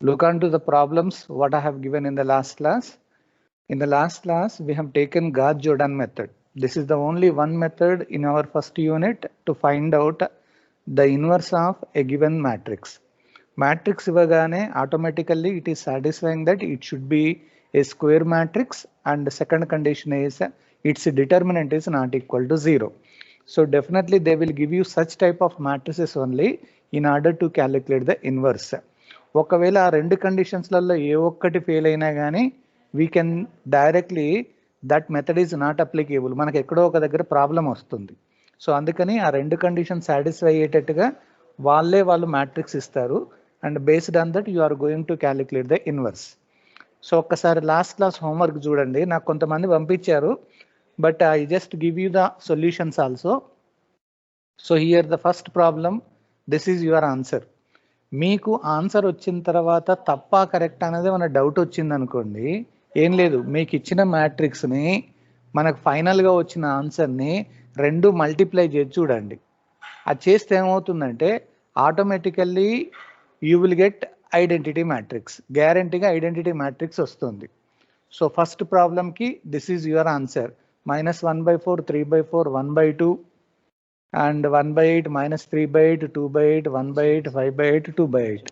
Look onto the problems what I have given in the last class. In the last class, we have taken Gauss-Jordan method. This is the only one method in our first unit to find out the inverse of a given matrix. Matrix ivagane automatically it is satisfying that it should be a square matrix, and the second condition is its determinant is not equal to 0. So definitely they will give you such type of matrices only in order to calculate the inverse. ఒకవేళ ఆ రెండు కండిషన్స్లలో ఏ ఒక్కటి fail అయినా కానీ we can directly that method is not applicable. మనకు ఎక్కడో ఒక దగ్గర ప్రాబ్లం వస్తుంది. సో అందుకని ఆ రెండు కండిషన్ సాటిస్ఫై అయ్యేటట్టుగా వాళ్ళు మ్యాట్రిక్స్ ఇస్తారు, and based on that you are going to calculate the inverse. So ఒక్కసారి లాస్ట్ క్లాస్ హోంవర్క్ చూడండి, నాకు కొంతమంది పంపించారు, but I just give you the solutions also. So here the first problem, this is your answer. మీకు answer వచ్చిన తర్వాత తప్ప correct అనేది మన డౌట్ వచ్చింది అనుకోండి, ఏం లేదు, మీకు ఇచ్చిన మ్యాట్రిక్స్ని మనకు ఫైనల్గా వచ్చిన ఆన్సర్ని 2 మల్టిప్లై చేసి చూడండి. అది చేస్తే ఏమవుతుందంటే automatically you will get identity matrix, గ్యారంటీగా ఐడెంటిటీ మ్యాట్రిక్స్ వస్తుంది. సో ఫస్ట్ ప్రాబ్లంకి this is your answer. -1/4, 3/4, 1/2 and 1/8, -3/8, 2/8, 1/8, 5/8, 2/8.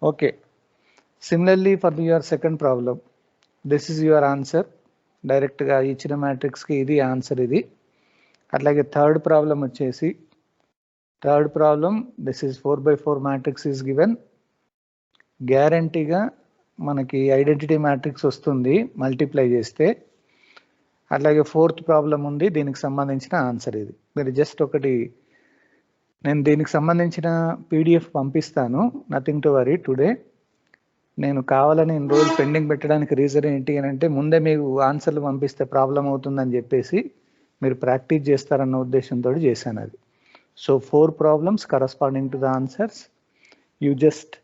Okay. Similarly for your second problem, this is your answer. Direct గా ఇచ్చిన మ్యాట్రిక్స్ కి ఇది ఆన్సర్ ఇది. అట్లాగే థర్డ్ ప్రాబ్లం వచ్చేసి, third problem this is 4/4 matrix is given. గ్యారంటీగా మనకి ఐడెంటిటీ మ్యాట్రిక్స్ వస్తుంది మల్టిప్లై చేస్తే. అట్లాగే ఫోర్త్ ప్రాబ్లం ఉంది, దీనికి సంబంధించిన ఆన్సర్ ఇది. మీరు జస్ట్ ఒకటి, నేను దీనికి సంబంధించిన పీడిఎఫ్ పంపిస్తాను, నథింగ్ టు వరీ టుడే. నేను కావాలని ఇన్ని రోజులు పెండింగ్ పెట్టడానికి రీజన్ ఏంటి అని అంటే, ముందే మీకు ఆన్సర్లు పంపిస్తే ప్రాబ్లం అవుతుందని చెప్పేసి మీరు ప్రాక్టీస్ చేస్తారన్న ఉద్దేశంతో చేశాను అది. So 4 problems corresponding to the answers. You just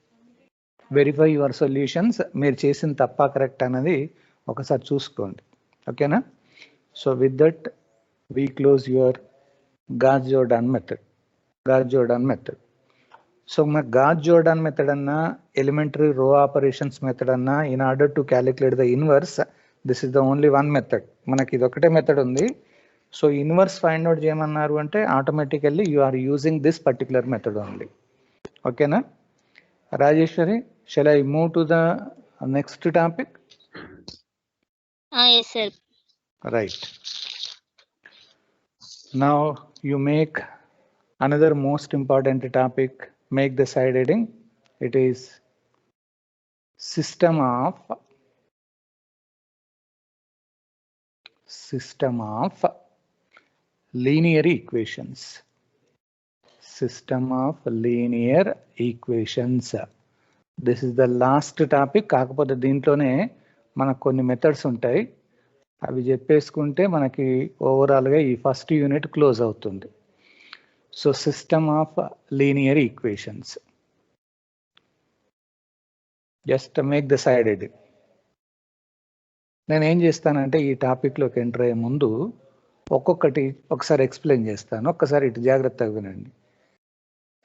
verify your solutions. మీరు చేసిన తప్ప కరెక్ట్ అన్నది ఒకసారి చూసుకోండి, ఓకేనా? So with that we close your Gauss-Jordan method. Gauss-Jordan method. So my Gauss-Jordan method anna elementary row operations method anna, in order to calculate the inverse, this is the only one method. Manaki idokate method undi. So inverse find out cheyamannaru ante automatically you are using this particular method only. Okay na? Rajeshwari, shall I move to the next topic? Yes sir. Right. Now you make another most important topic, make the side heading. It is system of linear equations. System of linear equations. This is the last topic. కాకపోతే దీంట్లోనే మనకు కొన్ని methods ఉంటాయి, అవి చెప్పేసుకుంటే మనకి ఓవరాల్గా ఈ first unit close అవుతుంది. So system of linear equations, just make the side edit. నేను ఏం చేస్తానంటే ఈ టాపిక్లోకి ఎంటర్ అయ్యే ముందు ఒక్కొక్కటి ఒకసారి ఎక్స్ప్లెయిన్ చేస్తాను, ఒక్కసారి ఇటు జాగ్రత్తగా వినండి.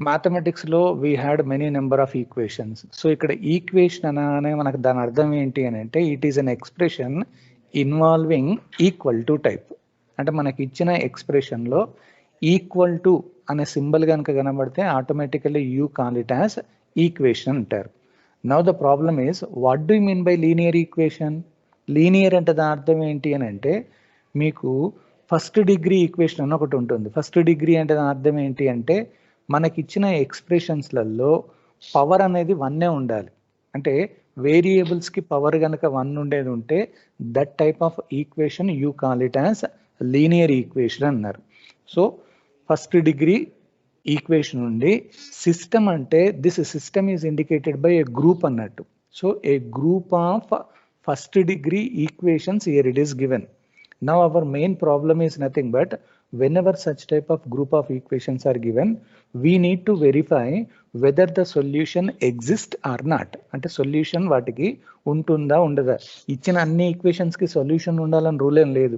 మ్యాథమెటిక్స్లో we had many number of equations. So ఇక్కడ ఈక్వేషన్ అనగానే మనకు దాని అర్థం ఏంటి అని అంటే, it is an expression involving equal to type. అంటే మనకి ఇచ్చిన ఎక్స్ప్రెషన్లో ఈక్వల్ టు అనే సింబల్ కనుక కనబడితే automatically you call it as equation అంటారు. Now the problem is, what do you mean by linear equation? Linear అంటే దాని అర్థం ఏంటి అని అంటే, మీకు ఫస్ట్ డిగ్రీ ఈక్వేషన్ అని ఒకటి ఉంటుంది. ఫస్ట్ డిగ్రీ అంటే దాని అర్థం ఏంటి అంటే, మనకి ఇచ్చిన ఎక్స్ప్రెషన్స్లలో పవర్ అనేది 1 ఉండాలి. అంటే వేరియబుల్స్కి పవర్ కనుక 1 ఉండేది ఉంటే that type of equation you call it as linear equation అన్నారు. సో ఫస్ట్ డిగ్రీ ఈక్వేషన్ ఉండి, సిస్టమ్ అంటే this system is indicated by a group అన్నట్టు. So a group of first degree equations here it is given. Now our main problem is nothing but, whenever such type of group of equations are given, we need to verify whether the solution exists or not. అంటే solution వాటికి ఉంటుందా ఉండదా. ఇచ్చిన అన్ని equations కి solution ఉండాలని rule ఏం లేదు.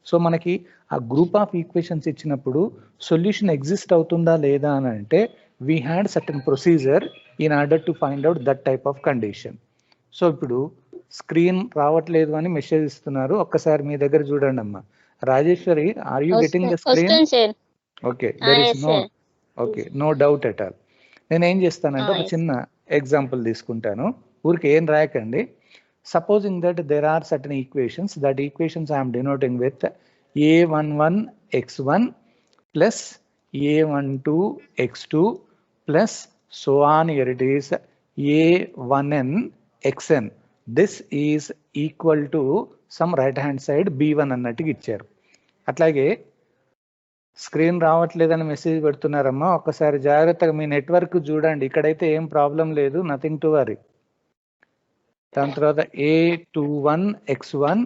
సో మనకి ఆ గ్రూప్ ఆఫ్ ఈక్వేషన్స్ ఇచ్చినప్పుడు సొల్యూషన్ ఎగ్జిస్ట్ అవుతుందా లేదా అని అంటే, we had certain procedure in order to find out that type of condition. సో ఇప్పుడు స్క్రీన్ రావట్లేదు అని మెసేజ్ ఇస్తున్నారు, ఒక్కసారి మీ దగ్గర చూడండి అమ్మా. Rajeshwari, are you getting the screen? Okay, there is no, okay, no doubt at all. నేను ఏం చేస్తానంటే ఒక చిన్న ఎగ్జాంపుల్ తీసుకుంటాను, ఊరికి ఏం రాయకండి. Supposing that there are certain equations, that equations I'm denoting with a11 x1 plus a12 x2 plus so on, here it is a1n xn. This is equal to some right hand side b1 అన్నట్టుగా ఇచ్చారు. అట్లాగే screen రావట్లేదని message పెడుతున్నారమ్మా, ఒక్కసారి జాగ్రత్తగా మీ network చూడండి, ఇక్కడైతే ఏం problem లేదు, నథింగ్ టు వరీ. దాని తర్వాత a21 x1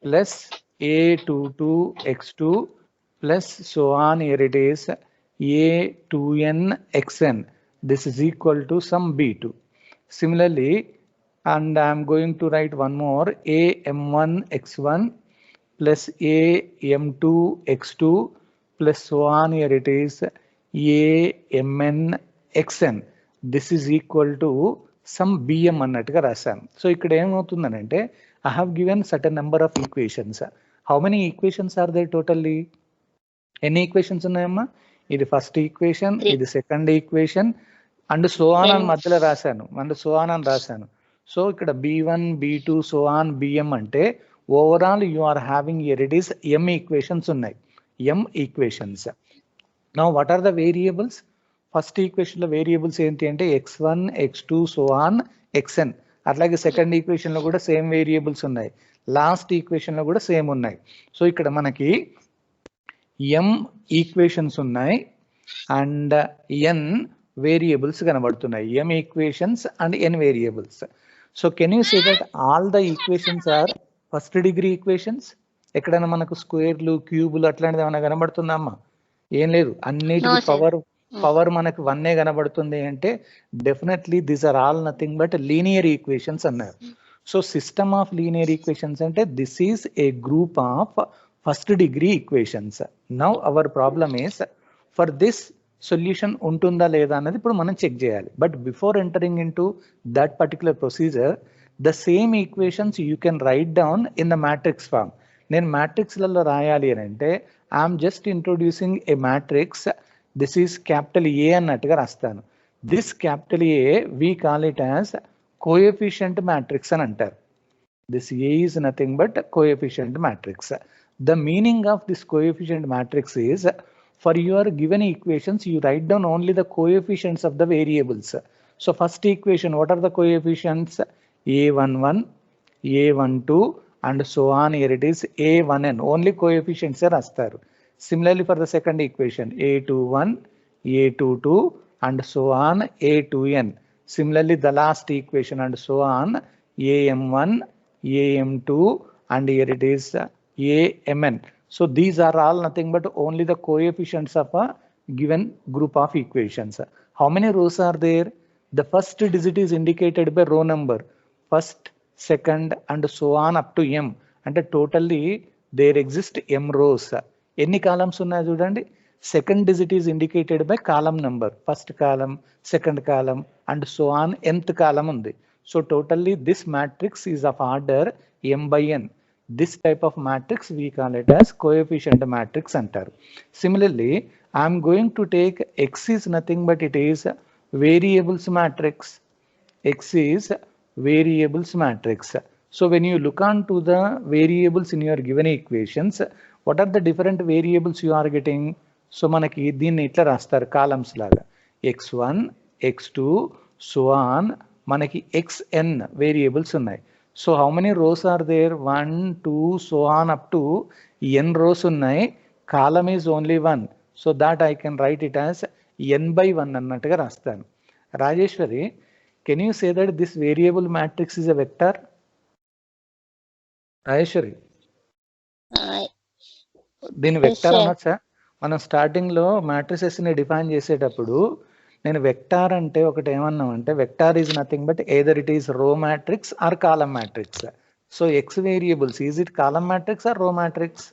plus a22 x2 plus so on, here it is a2n xn. This is equal to some b2. Similarly, and I am going to write one more, am1 x1 plus am2 x2 plus so on, here it is amn xn. This is equal to some bm అన్నట్టుగా రాశాను. So ఇక్కడ ఏమవుతుందనంటే I have given certain number of equations. How many equations are there totally? ఎన్ని equations ఉన్నాయమ్మా? ఇది first equation, ఇది second equation, and so on అని మధ్యలో రాశాను, అండ్ సో ఆన్ అని రాశాను. సో ఇక్కడ b1 b2 so on bm అంటే overall you are having here it is m equations ఉన్నాయి, m equations. Now what are the variables? First equation లో variables ఏంటి అంటే x1 x2 so on xn. అట్లాగే second equation లో కూడా same variables ఉన్నాయి, last equation లో కూడా సేమ్ ఉన్నాయి. సో ఇక్కడ మనకి m ఈక్వేషన్స్ ఉన్నాయి అండ్ n వేరియబుల్స్ కనబడుతున్నాయి, m equations and n variables. So can you say that all the equations are first degree equations? ఎక్కడైనా మనకు స్క్వేర్లు క్యూబులు అట్లాంటిది ఏమైనా కనబడుతుందమ్మా? ఏం లేదు, అన్నిటికీ పవర్ మనకు 1 కనబడుతుంది అంటే definitely these are all nothing but linear equations అన్నారు. So system of linear equations అంటే this is a group of first degree equations. Now our problem is for this solution ఉంటుందా లేదా అన్నది ఇప్పుడు మనం చెక్ చేయాలి. But before entering in to that particular procedure, the same equations you can write down in the matrix form. నేను మ్యాట్రిక్స్లలో రాయాలి అని అంటే I'm just introducing a matrix, this is capital ఏ అన్నట్టుగా రాస్తాను. This capital A we call it as coefficient matrix అని అంటారు. This A is nothing but coefficient matrix. The meaning of this coefficient matrix is, for your given equations you write down only the coefficients of the variables. So first equation, what are the coefficients? a11, a12 and so on, here it is a1n, only coefficients are rastaru. Similarly for the second equation, a21, a22 and so on, a2n. Similarly the last equation and so on, am1, am2 and here it is amn. So these are all nothing but only the coefficients of a given group of equations. How many rows are there? The first digit is indicated by row number, first, second and so on up to m. And totally there exist m rows. Any columns ఉన్నాయి చూడండి. Second digit is indicated by column number, first column, second column and so on, nth column ఉంది. So totally this matrix is of order m by n. This type of matrix we call it as coefficient matrix antaru. Similarly, I am going to take x is nothing but it is variables matrix. X is variables matrix. So when you look on to the variables in your given equations, what are the different variables you are getting? So manaki దీన్ని ఇట్లా రాస్తారు columns లాగా, x1, x2 so on, మనకి xn variables ఉన్నాయి. So how many rows are there? 1, 2 so on up to n rows ఉన్నాయి. Column is only 1. So that I can write it as n by 1 అన్నట్టుగా రాస్తాను. Rajeshwari, can you say that this variable matrix is a vector? Rajeshwari, దీని vector అనొచ్చా? మనం starting లో matrices ని define చేసేటప్పుడు నేను వెక్టార్ అంటే ఒకటి ఏమన్నామంటే, vector is nothing but either it is row matrix or column matrix. So x variables, is it column matrix or row matrix?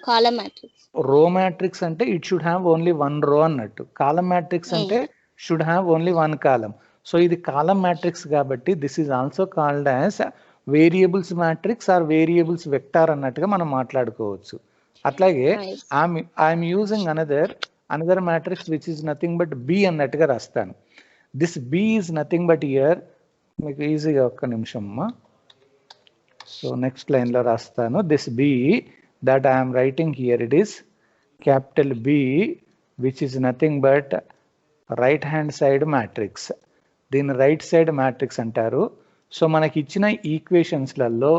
Column matrix. Row matrix అంటే it should have only one row అన్నట్టు. Column matrix అంటే should have only one column. So ఇది column matrix కాబట్టి this is also called as variables matrix or variables vector అన్నట్టుగా మనం మాట్లాడుకోవచ్చు. అట్లాగే I'm using another matrix which is nothing but B అన్నట్టుగా రాస్తాను. This B is nothing but year, మీకు ఈజీగా ఒక్క నిమిషం అమ్మా. సో నెక్స్ట్ లైన్లో రాస్తాను. This B that I am writing here, it is capital B, which is nothing but right hand side matrix. దీని రైట్ సైడ్ మ్యాట్రిక్స్ అంటారు. సో మనకి ఇచ్చిన ఈక్వేషన్స్లలో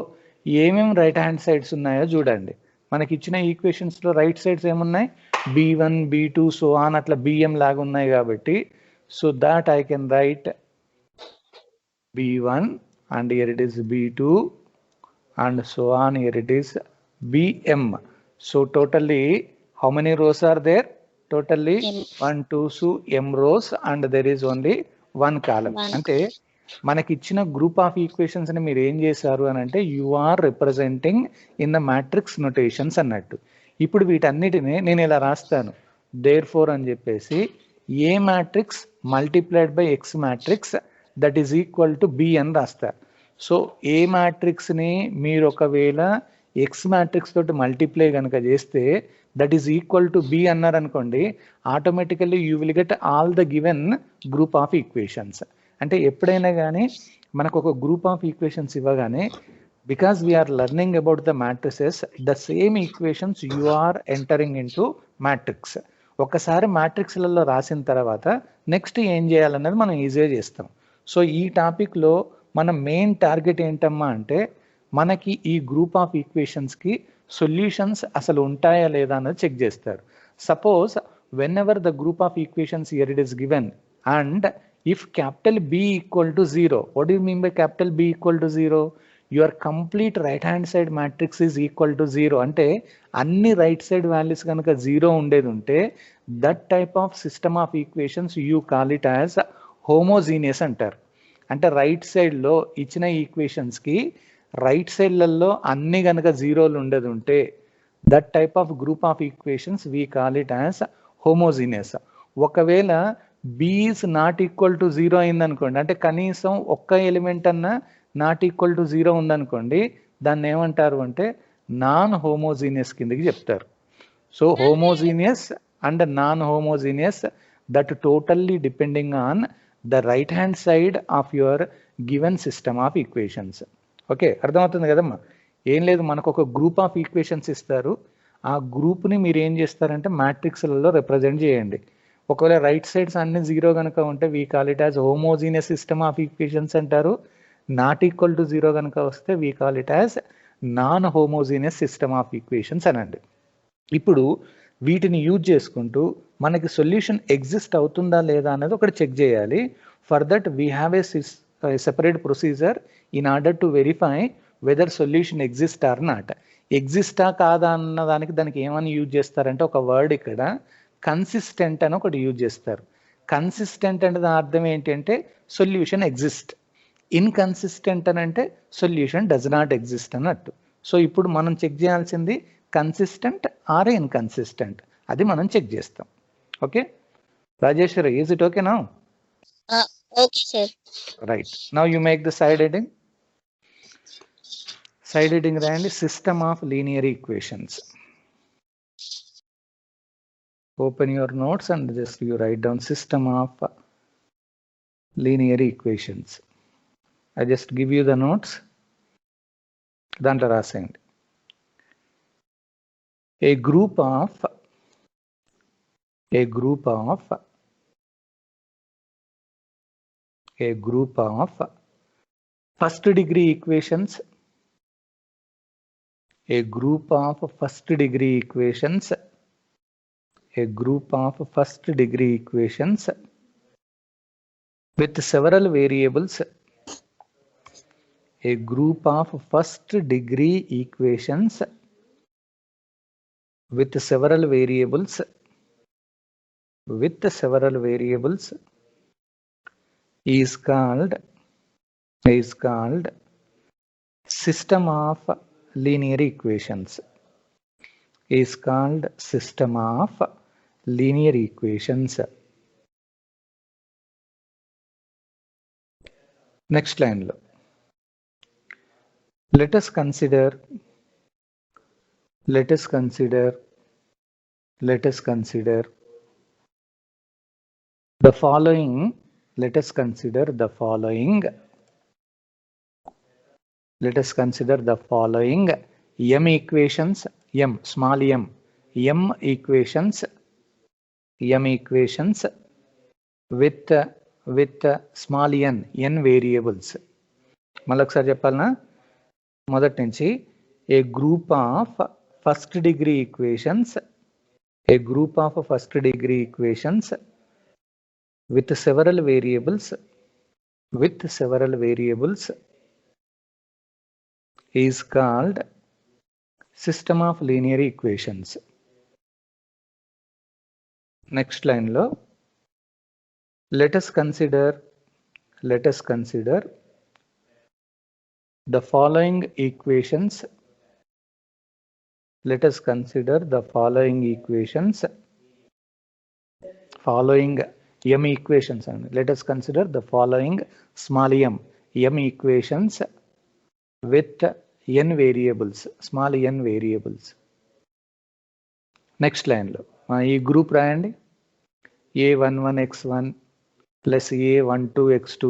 ఏమేమి రైట్ హ్యాండ్ సైడ్స్ ఉన్నాయో చూడండి. మనకి ఇచ్చిన ఈక్వేషన్స్లో రైట్ సైడ్స్ ఏమున్నాయి, B1 B2 సో ఆన్ అట్లా బిఎం లాగా ఉన్నాయి కాబట్టి so that I can write B1 and here it is B2 and so on, here it is BM. So totally how many rows are there? Totally 1 2 so m rows and there is only one column. అంటే మనకి ఇచ్చిన group of equations ని మీరు ఏం చేశారు అని అంటే you are representing in the matrix notations అన్నట్టు. ఇప్పుడు వీటన్నిటిని నేను ఇలా రాస్తాను, దేర్ ఫోర్ అని చెప్పేసి A matrix multiplied by X matrix that is equal to B అని రాస్తారు. సో ఏ మ్యాట్రిక్స్ని మీరు ఒకవేళ ఎక్స్ మ్యాట్రిక్స్ తోటి మల్టిప్లై కనుక చేస్తే that is equal to B అన్నారు అనుకోండి, automatically you will get all the given group of equations. అంటే ఎప్పుడైనా కానీ మనకు ఒక గ్రూప్ ఆఫ్ ఈక్వేషన్స్ ఇవ్వగానే because we are learning about the matrices the same equations you are entering in to matrix. ఒకసారి మ్యాట్రిక్స్లలో రాసిన తర్వాత నెక్స్ట్ ఏం చేయాలన్నది మనం ఈజీగా చేస్తాం. సో ఈ టాపిక్లో మన మెయిన్ టార్గెట్ ఏంటమ్మా అంటే మనకి ఈ గ్రూప్ ఆఫ్ ఈక్వేషన్స్కి సొల్యూషన్స్ అసలు ఉంటాయా లేదా అన్నది చెక్ చేస్తారు. Suppose when ever the group of equations here it is given and if capital B equal to 0, what do you mean by capital B equal to 0? Your complete right hand side matrix is equal to 0. అంటే అన్ని right side values కనుక 0 ఉండేది ఉంటే that type of system of equations you call it as homogeneous అంటారు. అంటే right సైడ్లో ఇచ్చిన ఈక్వేషన్స్కి right సైడ్లలో అన్ని కనుక జీరోలు ఉండేది ఉంటే that type of group of equations we call it as homogeneous. ఒకవేళ B is not equal to 0 అయిందనుకోండి, అంటే కనీసం ఒక్క ఎలిమెంట్ అన్నా నాట్ ఈక్వల్ టు 0 ఉందనుకోండి, దాన్ని ఏమంటారు అంటే నాన్ హోమోజీనియస్ కిందకి చెప్తారు. So homogeneous and non homogeneous that totally depending on the right hand side of your given system of equations. Okay, అర్థమవుతుంది కదమ్మా. ఏం లేదు, మనకు ఒక గ్రూప్ ఆఫ్ ఈక్వేషన్స్ ఇస్తారు, ఆ గ్రూప్ని మీరు ఏం చేస్తారంటే మ్యాట్రిక్స్లలో రిప్రజెంట్ చేయండి. ఒకవేళ రైట్ సైడ్స్ అన్ని 0 కనుక ఉంటే we call it as homogeneous system of equations అంటారు. నాట్ ఈక్వల్ టు 0 కనుక వస్తే we call it as non homogeneous system of equations అనండి. ఇప్పుడు వీటిని యూజ్ చేసుకుంటూ మనకి సొల్యూషన్ ఎగ్జిస్ట్ అవుతుందా లేదా అనేది ఒకటి చెక్ చేయాలి. For that we have a separate procedure in order to verify whether solution exist or not. ఎగ్జిస్టా కాదా అన్న దానికి ఏమని యూజ్ చేస్తారంటే ఒక వర్డ్ ఇక్కడ కన్సిస్టెంట్ అని ఒకటి యూజ్ చేస్తారు. కన్సిస్టెంట్ అంటే దాని అర్థం ఏంటంటే సొల్యూషన్ ఎగ్జిస్ట్, ఇన్కన్సిస్టెంట్ అని అంటే సొల్యూషన్ డస్ నాట్ ఎగ్జిస్ట్ అన్నట్టు. సో ఇప్పుడు మనం చెక్ చేయాల్సింది కన్సిస్టెంట్ ఆర్ ఇన్కన్సిస్టెంట్, అది మనం చెక్ చేస్తాం. Okay Rajeshwari, is it okay now? Okay sir. Right, now you make the side heading. Side heading రాయండి, system of linear equations. Open your notes and just you write down system of linear equations. I just give you the notes. Dantla rasayandi. A group of first degree equations. A group of first degree equations with several variables. A group of first degree equations with several variables is called system of linear equations. is called system of linear equations. Next line lo. Let us consider the following. Let us consider the following m equations, m small m equations with small n variables. మళ్ళీ ఒకసారి చెప్పాలనా? మొదటి నుంచి a group of first degree equations with several variables is called system of linear equations. Next line lo, let us consider the following equations. Following m equations, and let us consider the following small m equations with n variables, small n variables. Next line lo ee group రాయండి. a11x1 plus a12x2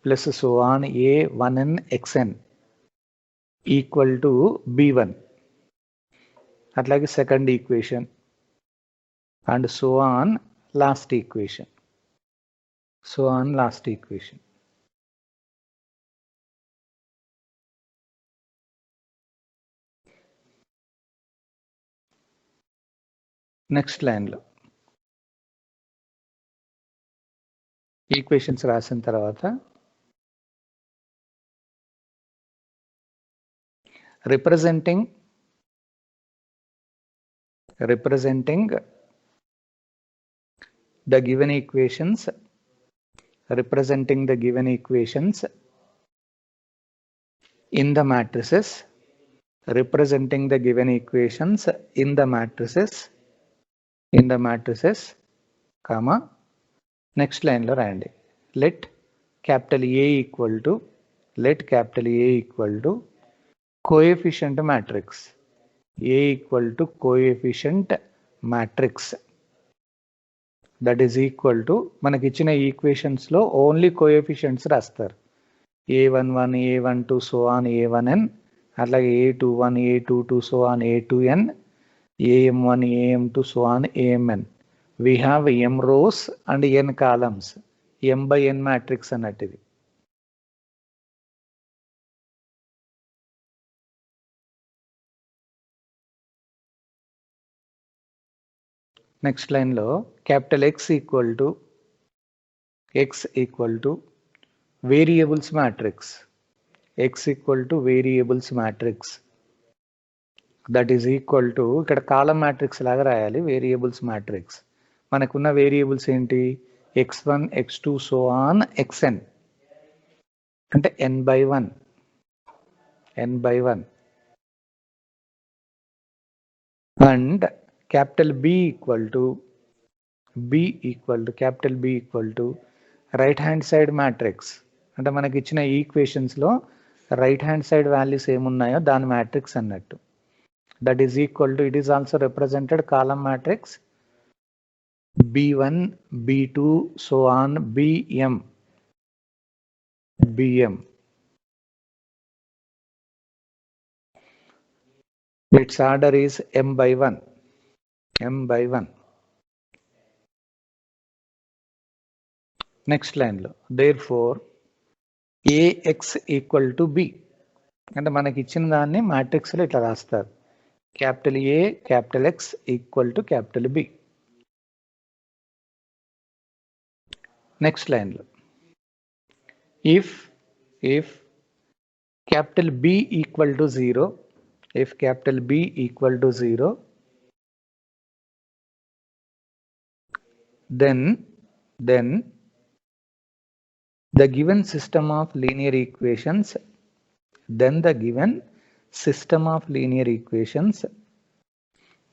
plus so on a1n xn equal to b1. అట్లాగే second equation and so on last equation. Next line లో equations రాసిన తర్వాత representing the given equations in the matrices, comma, next line lo రాయండి. let capital A equal to coefficient matrix. That is equal to మనకి ఇచ్చిన equations లో only coefficients రాస్తారు. a11 a12 so on a1n, అట్లాగే a21 a22 so on a2n, am1 am2 so on amn. We have m rows and n columns, m by n matrix అన్నట్టు ఇది. Next line లో capital X equal to variables matrix. That is equal to, ఇక్కడ కాలం matrix లాగా రాయాలి variables matrix. మనకున్న variables ఏంటి? x1 x2 so on xn, అంటే n by 1. And capital B equal to right hand side matrix. అంటే మనకి ఇచ్చిన ఈక్వేషన్స్ లో రైట్ హ్యాండ్ సైడ్ వాల్యూస్ ఏమున్నాయో దాని మ్యాట్రిక్స్ అన్నట్టు. That is equal to, it is also represented column matrix b1 b2 so on bm. Its order is m by 1. Next line లో therefore ax equal to b, అంటే మనకి ఇచ్చిన దాన్ని matrix లో ఇట్లా రాస్తారు. Capital A capital X equal to capital B. Next line లో if capital B equal to 0, then the given system of linear equations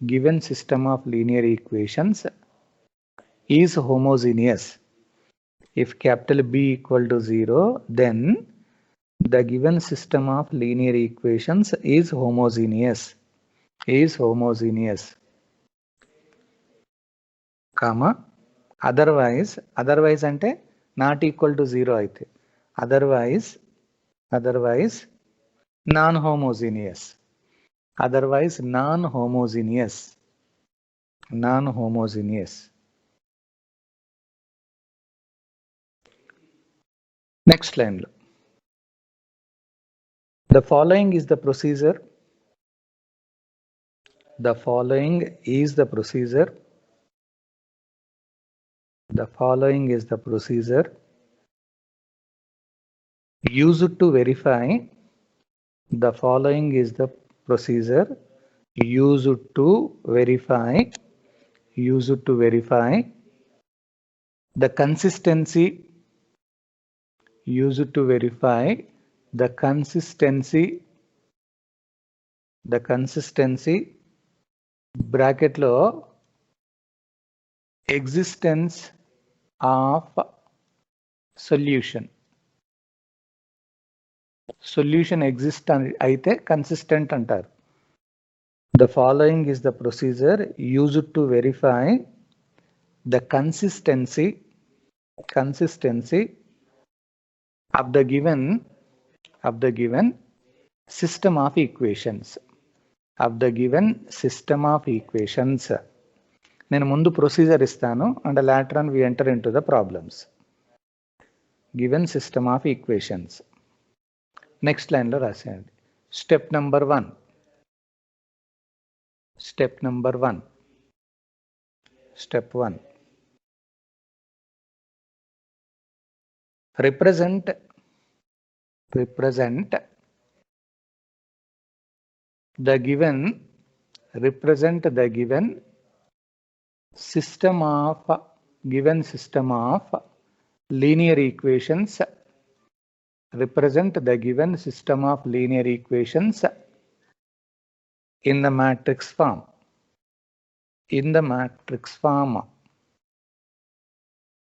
given system of linear equations is homogeneous. If capital B equal to 0, then the given system of linear equations is homogeneous. Comma, otherwise ante not equal to 0 aithe, otherwise non-homogeneous. Next line. The following is the procedure. The following is the procedure used to verify. The following is the procedure used to verify the consistency. Used to verify the consistency bracket lo existence of solution. Solution exist aithe consistent antaru. The following is the procedure used to verify the consistency of the given system of equations. నేను ముందు procedure ఇస్తాను and later on we enter into the problems. Given system of equations. Next line లో రాసేయండి. Step number 1. Step 1. Represent the given system of linear equations. Represent the given system of linear equations in the matrix form.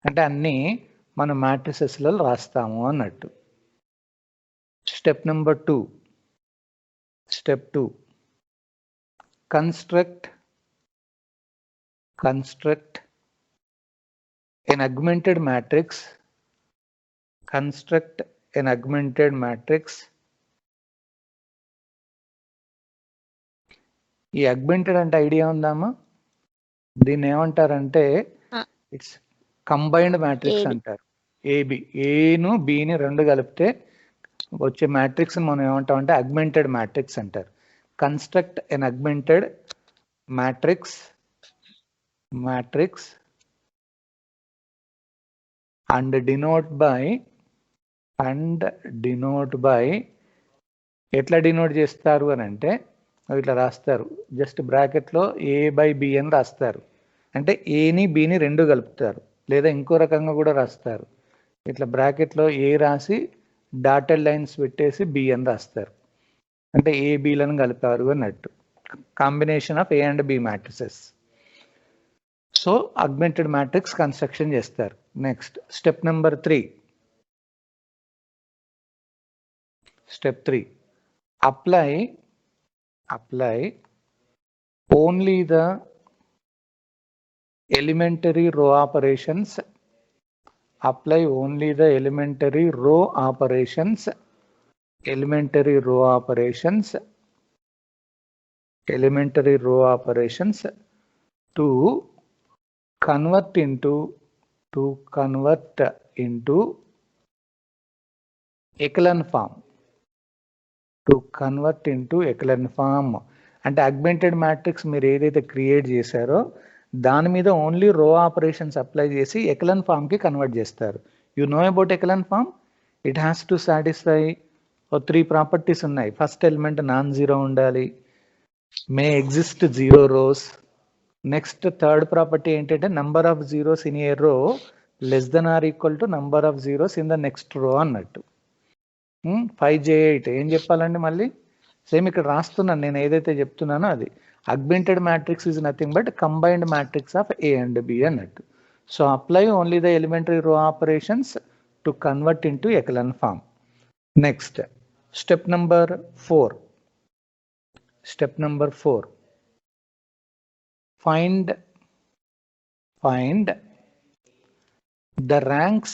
అంటే అన్ని మనం matrices లో రాస్తాము అన్నట్టు. Step number 2. Construct an augmented matrix. ఈ augmented అంటే ఐడియా ఉందామా? దీన్ని ఏమంటారంటే ఇట్స్ కంబైన్డ్ మ్యాట్రిక్స్ అంటారు. ఏబి, ఏను బిని రెండు కలిపితే వచ్చే మ్యాట్రిక్స్ మనం ఏమంటామంటే అగ్మెంటెడ్ మ్యాట్రిక్స్ అంటారు. Construct an augmented matrix and denote by ఎట్లా డినోట్ చేస్తారు అని అంటే ఇట్లా రాస్తారు. జస్ట్ బ్రాకెట్లో ఏ బై బి అని రాస్తారు. అంటే ఏని బిని రెండు కలుపుతారు. లేదా ఇంకో రకంగా కూడా రాస్తారు. ఇట్లా బ్రాకెట్లో ఏ రాసి డాటెడ్ లైన్స్ పెట్టేసి బి అని రాస్తారు. అంటే ఏ బిలను కలిపారు అన్నట్టు. Combination of A and B matrices. So augmented matrix construction చేస్తారు. Next step number 3. Apply only the elementary row operations. To convert into echelon form. అంటే అగ్మెంటెడ్ మ్యాట్రిక్స్ మీరు ఏదైతే క్రియేట్ చేశారో దాని మీద ఓన్లీ రో ఆపరేషన్స్ అప్లై చేసి ఎకలన్ ఫామ్ కి కన్వర్ట్ చేస్తారు. You know about echelon form. It has to satisfy 3 properties ఉన్నాయి. ఫస్ట్ ఎలిమెంట్ నాన్ జీరో ఉండాలి, may exist 0 rows. Next third property ఏంటంటే number of zeros in a row less than or equal to number of zeros in the next row అన్నట్టు. 5J8 ఏం చెప్పాలండి మళ్ళీ? Same ఇక్కడ రాస్తున్నాను నేను ఏదైతే చెప్తున్నానో అది. Augmented matrix is nothing but combined matrix of A and B అన్నట్టు. So apply only the elementary row operations to convert into echelon form. Next, step number 4. Step number 4. Find the ranks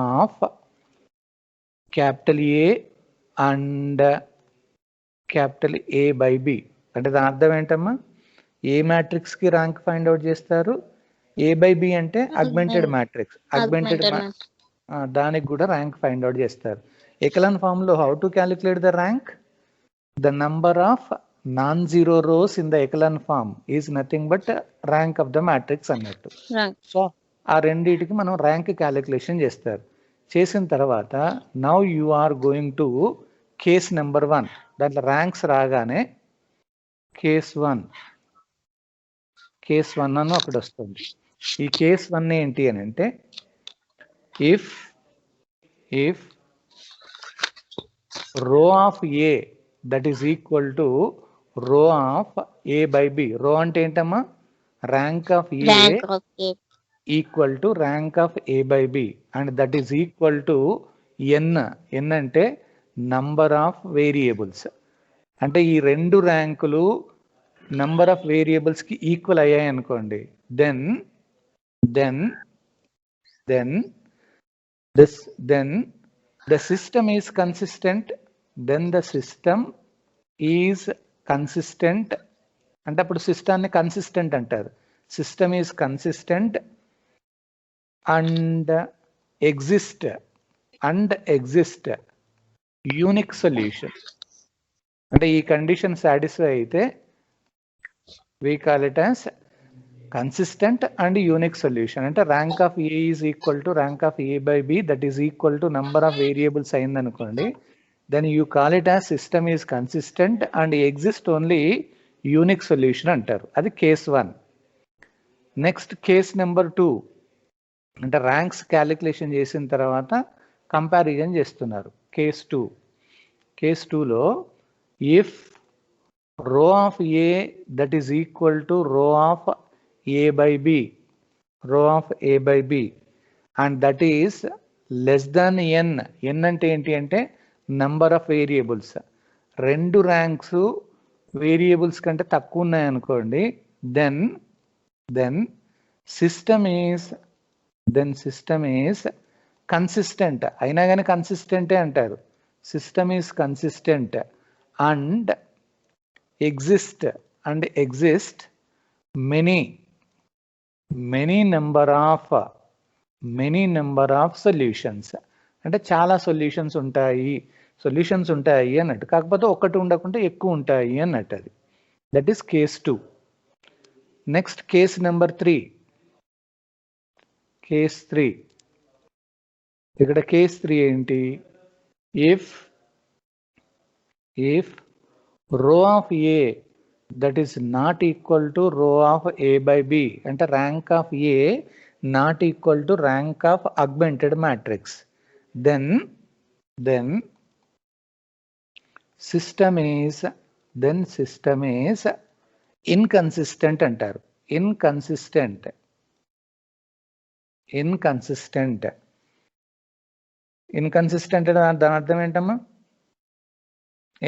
of capital A and capital A by B. అంటే దాని అర్థం ఏంటమ్మా? ఏ matrix కి rank find out చేస్తారు, A by B అంటే augmented matrix, దానికి కూడా rank find out చేస్తారు. ఎకలాన్ ఫామ్ లో how to calculate the rank? The number of non-zero rows in the echelon form is nothing but rank of the matrix అన్నట్టు. So ఆ రెండింటికి మనం rank calculation చేస్తారు. చేసిన తర్వాత now you are going to case number 1. దాంట్లో ranks రాగానే case 1 అని ఒకటి వస్తుంది. ఈ కేస్ 1 ఏంటి అని అంటే if row of A that is equal to row of A by B. Row అంటే ఏంటమ్మా? Rank of A equal to rank of A by B and that is equal to n అంటే number of variables. అంటే ఈ రెండు ర్యాంకులు number of variables కి equal అయ్యాయి అనుకోండి, then the system is consistent. అంటే అప్పుడు సిస్టాన్ని కన్సిస్టెంట్ అంటారు. System is consistent and exist unique solution. అంటే ఈ కండిషన్ సాటిస్ఫై అయితే we call it as consistent and unique solution. అంటే rank of A is equal to rank of A by B, that is equal to number of variables అయింది అనుకోండి, then you call it as system is consistent and exist only unique solution అంటారు. అది case 1. Next case number 2 అంటే ranks calculation చేసిన తర్వాత comparison చేస్తున్నారు. Case 2లో if row of A that is equal to row of A by B and that is less than n అంటే ఏంటి అంటే నంబర్ ఆఫ్ వేరియబుల్స్. రెండు ర్యాంక్స్ వేరియబుల్స్ కంటే తక్కువ ఉన్నాయి అనుకోండి, దెన్ సిస్టమ్ ఈజ్ కన్సిస్టెంట్. అయినా కానీ కన్సిస్టెంటే అంటారు. System is consistent and exist many number of solutions. అంటే చాలా సొల్యూషన్స్ ఉంటాయి అన్నట్టు. కాకపోతే ఒకటి ఉండకుండా ఎక్కువ ఉంటాయి అన్నట్టు. అది that is case 2. Next case number 3. ఇక్కడ కేస్ 3 ఏంటి? If row of A that is not equal to row of A by B అంటే rank of A not equal to rank of augmented matrix, then system is inconsistent అంటారు. inconsistent దాని అర్థం ఏంటమ్మా?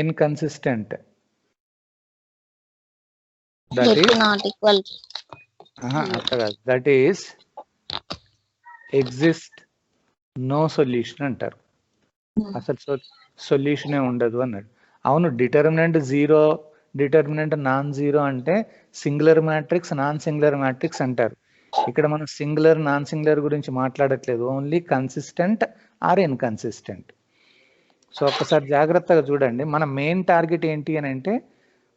inconsistent that is not equal that is exist no solution అంటారు. అసలు సొల్యూషనే ఉండదు అన్నాడు. అవును, డిటర్మినెంట్ 0, డిటర్మినెంట్ నాన్ జీరో అంటే singular matrix, non singular matrix అంటారు. ఇక్కడ మనం సింగులర్ నాన్ సింగులర్ గురించి మాట్లాడట్లేదు, only consistent or inconsistent. So ఒక్కసారి జాగ్రత్తగా చూడండి. మన మెయిన్ టార్గెట్ ఏంటి అని అంటే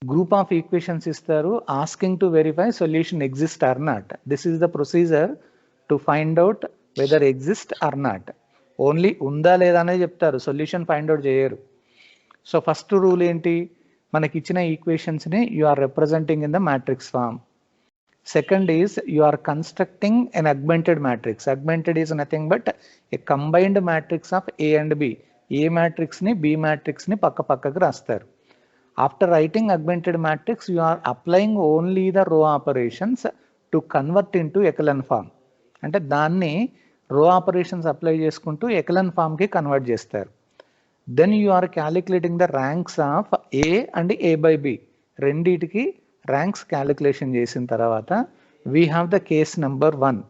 గ్రూప్ ఆఫ్ ఈక్వేషన్స్ ఇస్తారు, asking to verify solution exist or not. This is the procedure to find out whether exist or not. Only ఉందా లేదా అనేది చెప్తారు, సొల్యూషన్ ఫైండ్ అవుట్ చేయరు. సో ఫస్ట్ రూల్ ఏంటి? మనకి ఇచ్చిన ఈక్వేషన్స్ని you are representing in the matrix form. Second is you are constructing an augmented matrix. Augmented is nothing but a combined matrix of A and B. A మ్యాట్రిక్స్ని B మ్యాట్రిక్స్ని పక్క పక్కకు రాస్తారు. After writing augmented matrix, you are applying only the row operations to convert into echelon form. అంటే దాన్ని రో operations apply చేసుకుంటూ echelon ఫామ్కి కన్వర్ట్ చేస్తారు. Then you are calculating the ranks of A and A by B, రెండిటికి ranks calculation చేసిన తర్వాత we have the case number 1.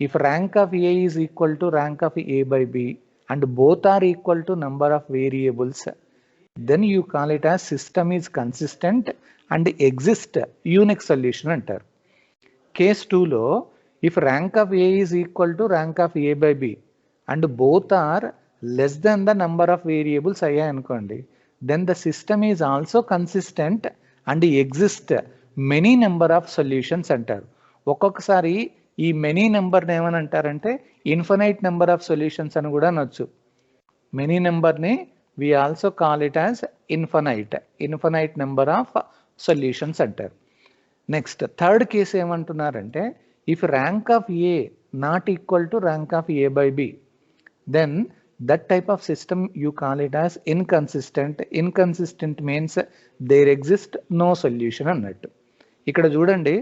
If rank of A is equal to rank of A by B and both are equal to number of variables, then you call it as system is consistent and exist unique solution అంటారు. Case 2లో if rank of A is equal to rank of A by B and both are less than the number of variables అయ్యాయి అనుకోండి, then the system is also consistent and exist many number of solutions అంటారు. ఒక్కొక్కసారి ఈ many నెంబర్ని ఏమని అంటారంటే infinite number of solutions అని కూడా అనొచ్చు. మెనీ నెంబర్ని we also call it as infinite number of solutions అంటారు. నెక్స్ట్ థర్డ్ కేసు ఏమంటున్నారంటే if rank of A not equal to rank of A by B, then that type of system you call it as inconsistent. Inconsistent means there exist no solution అన్నట్టు. ఇక్కడ చూడండి,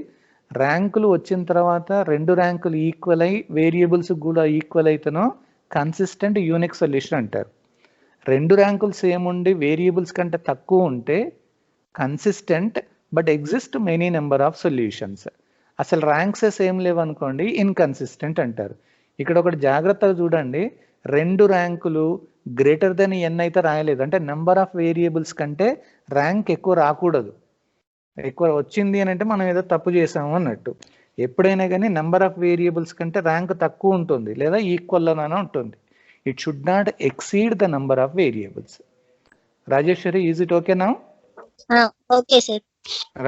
ర్యాంకులు వచ్చిన తర్వాత రెండు ర్యాంకులు equal అయి వేరియబుల్స్ కూడా ఈక్వల్ అయితేనో కన్సిస్టెంట్ యూనిక్ సొల్యూషన్ అంటారు. రెండు ర్యాంకులు సేమ్ ఉండి వేరియబుల్స్ కంటే తక్కువ ఉంటే consistent but exist many number of solutions. అసలు ర్యాంక్స్ సేమ్ లేవనుకోండి ఇన్కన్సిస్టెంట్ అంటారు. ఇక్కడ ఒకటి జాగ్రత్తగా చూడండి, రెండు ర్యాంకులు గ్రేటర్ దెన్ ఎన్ అయితే రాయలేదు, అంటే నెంబర్ ఆఫ్ వేరియబుల్స్ కంటే ర్యాంక్ ఎక్కువ రాకూడదు. ఎక్కువ వచ్చింది అని అంటే మనం ఏదో తప్పు చేసాము అన్నట్టు. ఎప్పుడైనా కానీ నెంబర్ ఆఫ్ వేరియబుల్స్ కంటే ర్యాంక్ తక్కువ ఉంటుంది లేదా ఈక్వల్లోనైనా ఉంటుంది. It should not exceed the number of variables. Rajeshwari, is it okay now? Okay, sir.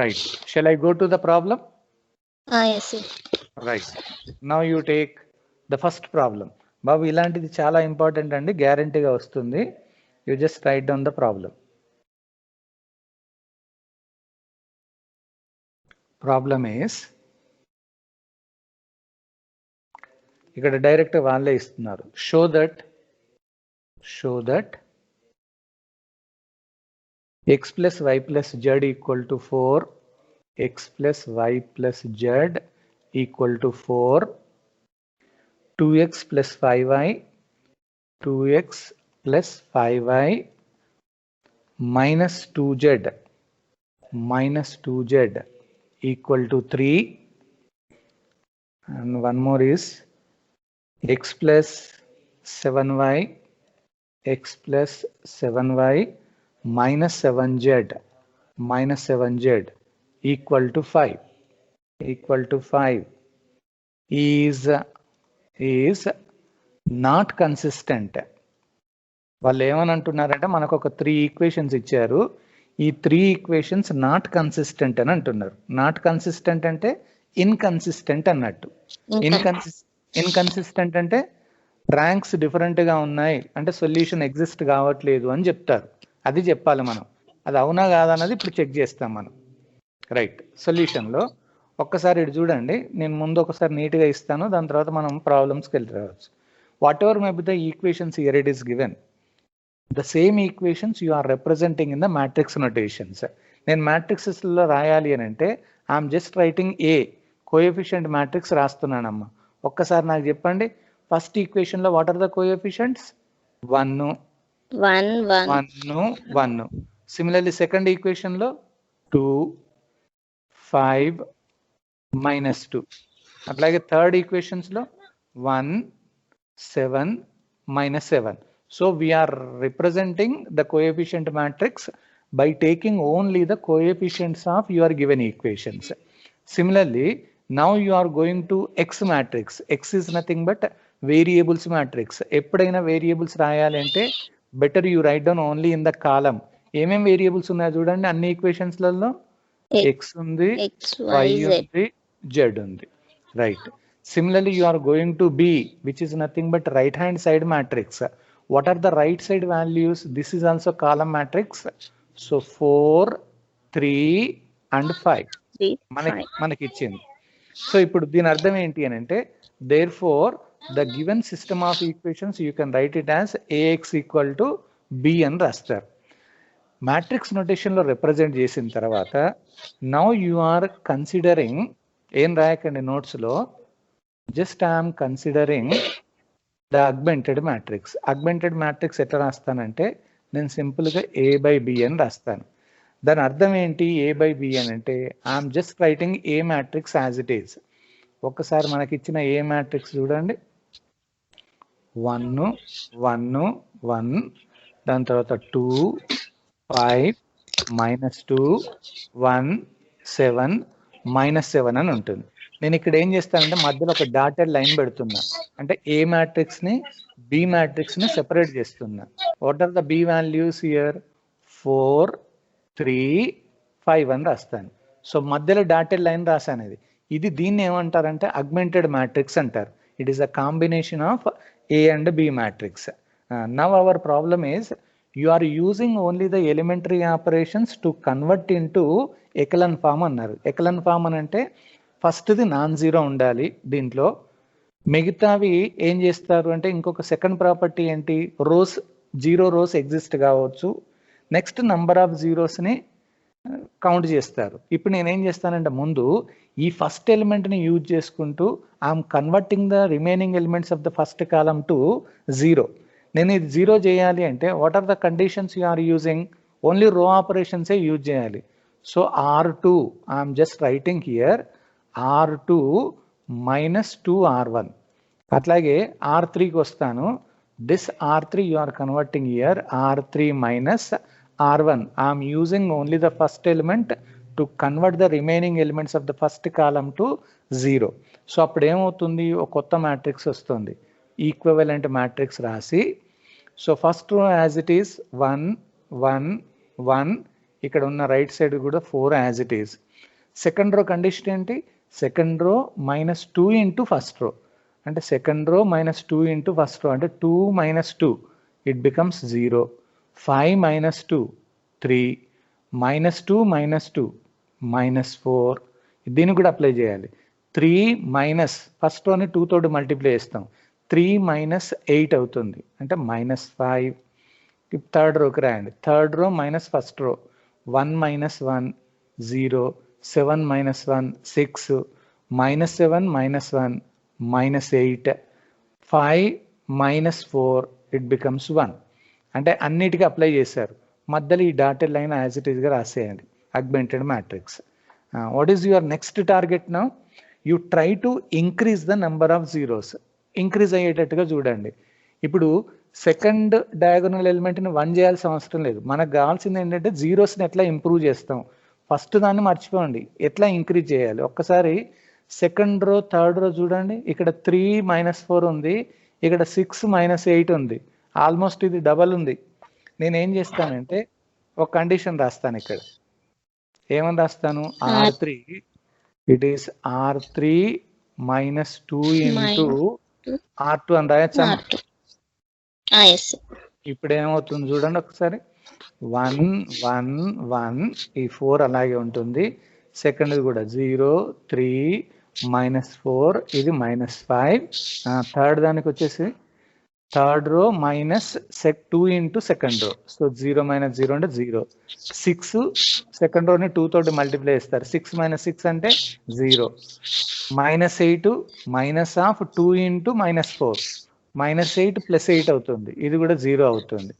Right. Shall I go to the problem? Yes, sir. Right. Now you take the first problem. Babu, ఇలాంటిది చాలా important అండి, గ్యారంటీగా వస్తుంది. You just write down the problem. Problem is, ఇక్కడ direct వాళ్ళే ఇస్తున్నారు. Show that x plus y plus z equal to 4, x plus y plus z equal to 4, 2x plus 5y, 2x plus 5y minus 2z equal to 3, and one more is x plus 7y minus 7z equal to 5 is not consistent. వాళ్ళు ఏమని అంటున్నారంటే మనకు ఒక 3 equations ఇచ్చారు, ఈ 3 equations not consistent అని అంటున్నారు. Not consistent అంటే ఇన్కన్సిస్టెంట్ అన్నట్టు. ఇన్కన్సిస్టెంట్ అంటే ర్యాంక్స్ డిఫరెంట్గా ఉన్నాయి అంటే సొల్యూషన్ ఎగ్జిస్ట్ కావట్లేదు అని చెప్తారు. అది చెప్పాలి మనం. అది అవునా కాదన్నది ఇప్పుడు చెక్ చేస్తాం మనం. రైట్. సొల్యూషన్లో ఒక్కసారి ఇటు చూడండి, నేను ముందు ఒకసారి నీట్గా ఇస్తాను, దాని తర్వాత మనం ప్రాబ్లమ్స్కి వెళ్ళి రావచ్చు. Whatever may be the equations here it is given, the same equations you are representing in the matrix notations. నేను మ్యాట్రిక్సెస్లో రాయాలి అని అంటే I'm just writing a coefficient matrix రాస్తున్నానమ్మా. ఒక్కసారి నాకు చెప్పండి, ఫస్ట్ ఈక్వేషన్ లో what are the coefficients? 1 1. Similarly second equation లో 2 5 -2. అట్లాగే థర్డ్ ఈక్వేషన్స్ లో 1 7 -7. So we are representing the coefficient matrix by taking only the coefficients of your given equations. Similarly, now you are going to X matrix. X is nothing but variables matrix. ఎప్పుడైనా variables రాయాలంటే better you right down only in the కాలం. ఏమేం variables ఉన్నాయో చూడండి, అన్ని ఈక్వేషన్స్లలో X ఉంది, Y ఉంది, Z ఉంది. Right. Similarly, you are going to B, which is nothing but right hand side matrix. What are the right side values? This is also column matrix. So 4 3 and 5 మనకి ఇచ్చింది. So ఇప్పుడు దీని అర్థం ఏంటి అని అంటే, therefore the given system of equations you can write it as AX equal to B అని రాస్తారు. మ్యాట్రిక్స్ నొటేషన్లో రిప్రజెంట్ చేసిన తర్వాత నౌ యు ఆర్ కన్సిడరింగ్, ఏం రాయకండి నోట్స్లో, just I'm considering the augmented matrix. Augmented matrix ఎట్లా రాస్తానంటే నేను సింపుల్గా A by B అని రాస్తాను. దాని అర్థం ఏంటి A by B అని అంటే I'm just writing A matrix as it is. ఒక్కసారి మనకి ఇచ్చిన ఏ మ్యాట్రిక్స్ చూడండి, 1 1 1, దాని తర్వాత 2 5 -2 1 7 -7 అని ఉంటుంది. నేను ఇక్కడ ఏం చేస్తానంటే మధ్యలో ఒక డాటెడ్ లైన్ పెడుతున్నా, అంటే ఏ మ్యాట్రిక్స్ ని బి మ్యాట్రిక్స్ ని సెపరేట్ చేస్తున్నా. What are the B values here? 4 3 5 అని రాస్తాను. సో మధ్యలో డాటెడ్ లైన్ రాసాను. ఇది దీన్ని ఏమంటారంటే అగ్మెంటెడ్ మ్యాట్రిక్స్ అంటారు. It is a combination of A and B matrix. Now our problem is you are using only the elementary operations to convert into echelon form అన్నారు. echelon form అని అంటే ఫస్ట్ది non zero ఉండాలి దీంట్లో, మిగతావి ఏం చేస్తారు అంటే ఇంకొక సెకండ్ ప్రాపర్టీ ఏంటి, రోస్ 0 రోస్ ఎగ్జిస్ట్ కావచ్చు, నెక్స్ట్ నంబర్ ఆఫ్ జీరోస్ని కౌంట్ చేస్తారు. ఇప్పుడు నేనేం చేస్తానంటే ముందు ఈ ఫస్ట్ ఎలిమెంట్ని యూజ్ చేసుకుంటూ I'm converting the remaining elements of the first column to 0. నేను ఇది 0 చేయాలి అంటే what are the conditions you are using? Only row ఆపరేషన్సే యూజ్ చేయాలి. So R2 I'm just writing here R2 -2 R1. అట్లాగే R3కి వస్తాను, this R3 you are converting here R3 -R1. I'm using only the first element to convert the remaining elements of the first column to 0. So అప్పుడు ఏమవుతుంది, ఒక కొత్త matrix వస్తుంది, equivalent matrix రాసి, so first row as it is 1 1 1, ఇక్కడ ఉన్న right side కూడా 4 as it is. Second row condition ఏంటి, second row -2 into first row, అంటే second row -2 into first row అంటే 2 -2 ఇట్ బికమ్స్ 0. 5 -2 3, -2 -2 -4, దీన్ని కూడా అప్లై చేయాలి. 3 మైనస్ ఫస్ట్ రోని 2 తోటి మల్టిప్లై చేస్తాం, 3 -8 అవుతుంది అంటే -5. థర్డ్ రోకి రాయండి, third row minus first row 1 -1 0, 7 -1 6, -7 -1 -8, 5 -4 it becomes 1. అంటే అన్నిటికీ అప్లై చేశారు. మధ్యలో ఈ డాటెడ్ లైన్ యాజ్ ఇట్ ఈస్గా రాసేయండి, augmented matrix. What is your next target now? You try to increase the number of zeros. Increase అయ్యేటట్టుగా చూడండి. ఇప్పుడు సెకండ్ డయాగోనల్ ఎలిమెంట్ని 1 చేయాల్సిన అవసరం లేదు, మనకు కావాల్సింది ఏంటంటే జీరోస్ని ఎట్లా ఇంప్రూవ్ చేస్తాం. ఫస్ట్ దాన్ని మర్చిపోండి, ఎట్లా ఇంక్రీజ్ చేయాలి. ఒక్కసారి సెకండ్ రో థర్డ్ రో చూడండి, ఇక్కడ 3 -4 ఉంది, ఇక్కడ 6 -8 ఉంది, ఆల్మోస్ట్ ఇది డబల్ ఉంది. నేనేం చేస్తానంటే ఒక కండిషన్ రాస్తాను, ఇక్కడ ఏమని రాస్తాను, R3 it is R3 -2 into R2 అని రాయచ్చా? ఇప్పుడు ఏమవుతుంది చూడండి ఒకసారి, 1 1 1, ఈ 4 అలాగే ఉంటుంది. సెకండ్ కూడా 0 3 -4, ఇది -5. థర్డ్ దానికి వచ్చేసి third row -2 into second row, so 0 -0 అంటే 0. 6 సెకండ్ రోని 2 తోటి మల్టిప్లై చేస్తారు, 6 -6 అంటే 0. -8 -2 ఇంటూ -4, -8 + 8 అవుతుంది, ఇది కూడా 0 అవుతుంది.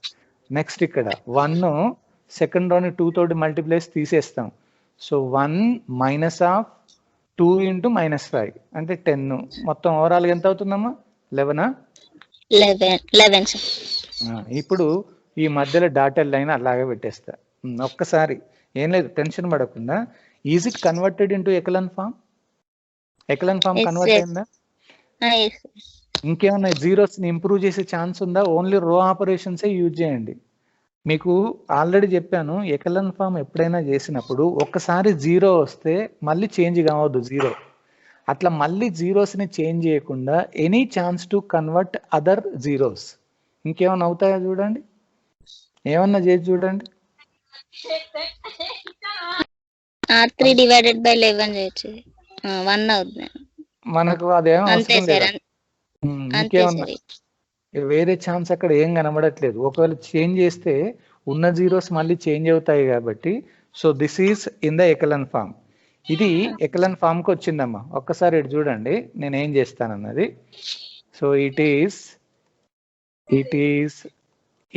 నెక్స్ట్ ఇక్కడ 1 సెకండ్ రోని 2 తోటి మల్టిప్లై తీసేస్తాం, సో 1 -2 ఇంటూ -5 అంటే 10. మొత్తం ఓవరాల్గా ఎంత అవుతుందమ్మా? 11. ఇప్పుడు ఈ మధ్యలో డాటెడ్ లైన్ అలాగే పెట్టేస్తా. ఒక్కసారి ఏం లేదు, టెన్షన్ పడకుండా, is it converted into echelon form? Echelon form convert అయిందా? ఇంకేమన్నా జీరోస్ ని ఇంప్రూవ్ చేసే ఛాన్స్ ఉందా? ఓన్లీ రో ఆపరేషన్సే యూజ్ చేయండి. మీకు ఆల్రెడీ చెప్పాను, ఎకలన్ ఫామ్ ఎప్పుడైనా చేసినప్పుడు ఒక్కసారి 0 వస్తే మళ్ళీ చేంజ్ కావద్దు 0. అట్లా మళ్ళీ జీరోస్ని చేంజ్ చేయకుండా any chance to convert other zeros. ఇంకేమన్నా అవుతాయా చూడండి, ఏమన్నా చేసి చూడండి. R3 డివైడెడ్ బై 11 చేయొచ్చు, 1 అవుతుంది మనకు. అదేమో అవసరం లేదు. ఇంకేమన్నా వేరే ఛాన్స్ అక్కడ ఏం కనబడట్లేదు. ఒకవేళ చేంజ్ చేస్తే ఉన్న జీరోస్ మళ్ళీ చేంజ్ అవుతాయి కాబట్టి so this is in the echelon form. ఇది ఎకలన్ ఫామ్కి వచ్చిందమ్మా. ఒక్కసారి ఇటు చూడండి నేను ఏం చేస్తానన్నది. So it is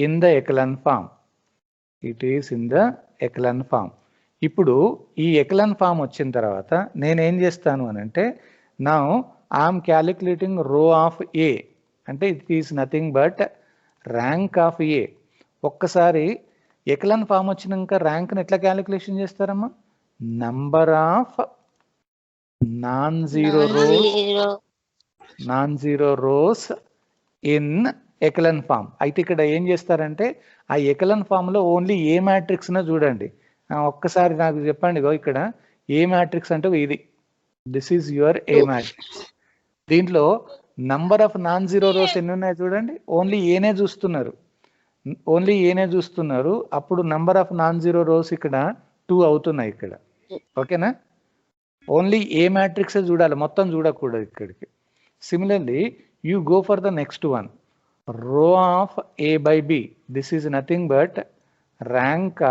in the echelon form. It is in the echelon form. ఇప్పుడు ఈ ఎకలన్ ఫామ్ వచ్చిన తర్వాత నేనేం చేస్తాను అని అంటే now I'm calculating row of A, అంటే it is nothing but rank of A. ఒక్కసారి ఎకలన్ ఫామ్ వచ్చినాక ర్యాంక్ని ఎట్లా క్యాలిక్యులేషన్ చేస్తారమ్మా? Number of non zero rows in echelon form. అయితే ఇక్కడ ఏం చేస్తారంటే ఆ ఎకలన్ ఫామ్లో ఓన్లీ ఏ మ్యాట్రిక్స్ను చూడండి. ఒక్కసారి నాకు చెప్పండి, ఇక్కడ ఏ మ్యాట్రిక్స్ అంటే ఇది, this is your A matrix. దీంట్లో number of non zero rows ఎన్ని ఉన్నాయి చూడండి, ఓన్లీ ఏనే చూస్తున్నారు. అప్పుడు number of non zero rows ఇక్కడ 2 అవుతున్నాయి ఇక్కడ. ఓకేనా? ఓన్లీ ఏ మ్యాట్రిక్స్ చూడాలి, మొత్తం చూడకూడదు ఇక్కడికి. Similarly you go for the next one, row of A by B. This is nothing but rank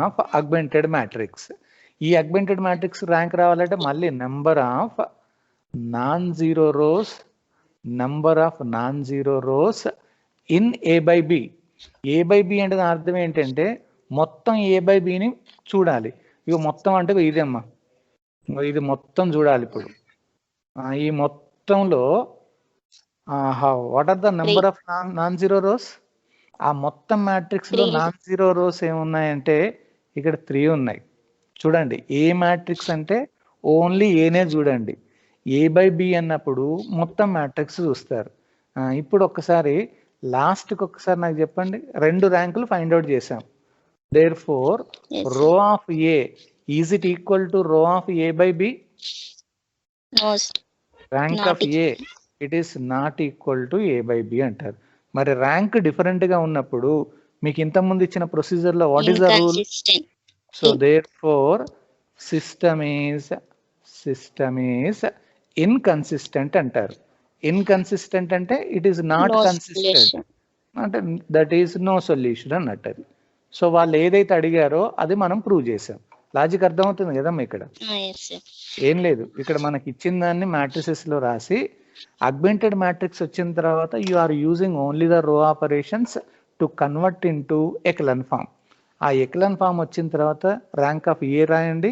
of augmented matrix. ఈ అగ్మెంటెడ్ మ్యాట్రిక్స్ ర్యాంక్ రావాలంటే మళ్ళీ number of non zero rows in A by B. A by B అంటే దాని అర్థం ఏంటంటే మొత్తం A by బిని చూడాలి. ఇక మొత్తం అంటే ఇది అమ్మా, ఇది మొత్తం చూడాలి. ఇప్పుడు ఈ మొత్తంలో what are the number of non zero rows? ఆ మొత్తం మ్యాట్రిక్స్ లో నాన్ జీరో రోస్ ఏమున్నాయంటే ఇక్కడ 3 ఉన్నాయి. చూడండి, ఏ మ్యాట్రిక్స్ అంటే ఓన్లీ ఏనే చూడండి. ఏ బై బి అన్నప్పుడు మొత్తం మ్యాట్రిక్స్ చూస్తారు. ఇప్పుడు ఒక్కసారి లాస్ట్కి ఒక్కసారి నాకు చెప్పండి, 2 ర్యాంకులు ఫైండ్ అవుట్ చేసాం. Therefore, row of A, is it equal to row of A by B? No. Rank of A, it is not equal to A by B అంటారు. మరి ర్యాంక్ డిఫరెంట్ గా ఉన్నప్పుడు మీకు ఇంత ముందు ఇచ్చిన ప్రొసీజర్ లో what is the rule? So therefore system is inconsistent అంటారు. ఇన్కన్సిస్టెంట్ అంటే ఇట్ ఈస్ నాట్ కన్సిస్టెంట్ అంటే దట్ ఈస్ నో సొల్యూషన్ అన్నట్టు. సో వాళ్ళు ఏదైతే అడిగారో అది మనం ప్రూవ్ చేసాం. లాజిక్ అర్థమవుతుంది కదమ్మా? ఇక్కడ ఏం లేదు, ఇక్కడ మనకి ఇచ్చిన దాన్ని మ్యాట్రిసెస్ లో రాసి అగ్మెంటెడ్ మ్యాట్రిక్స్ వచ్చిన తర్వాత you are using only the row operations to convert into echelon form. ఆ ఎకలన్ ఫామ్ వచ్చిన తర్వాత ర్యాంక్ ఆఫ్ ఏ రాయండి,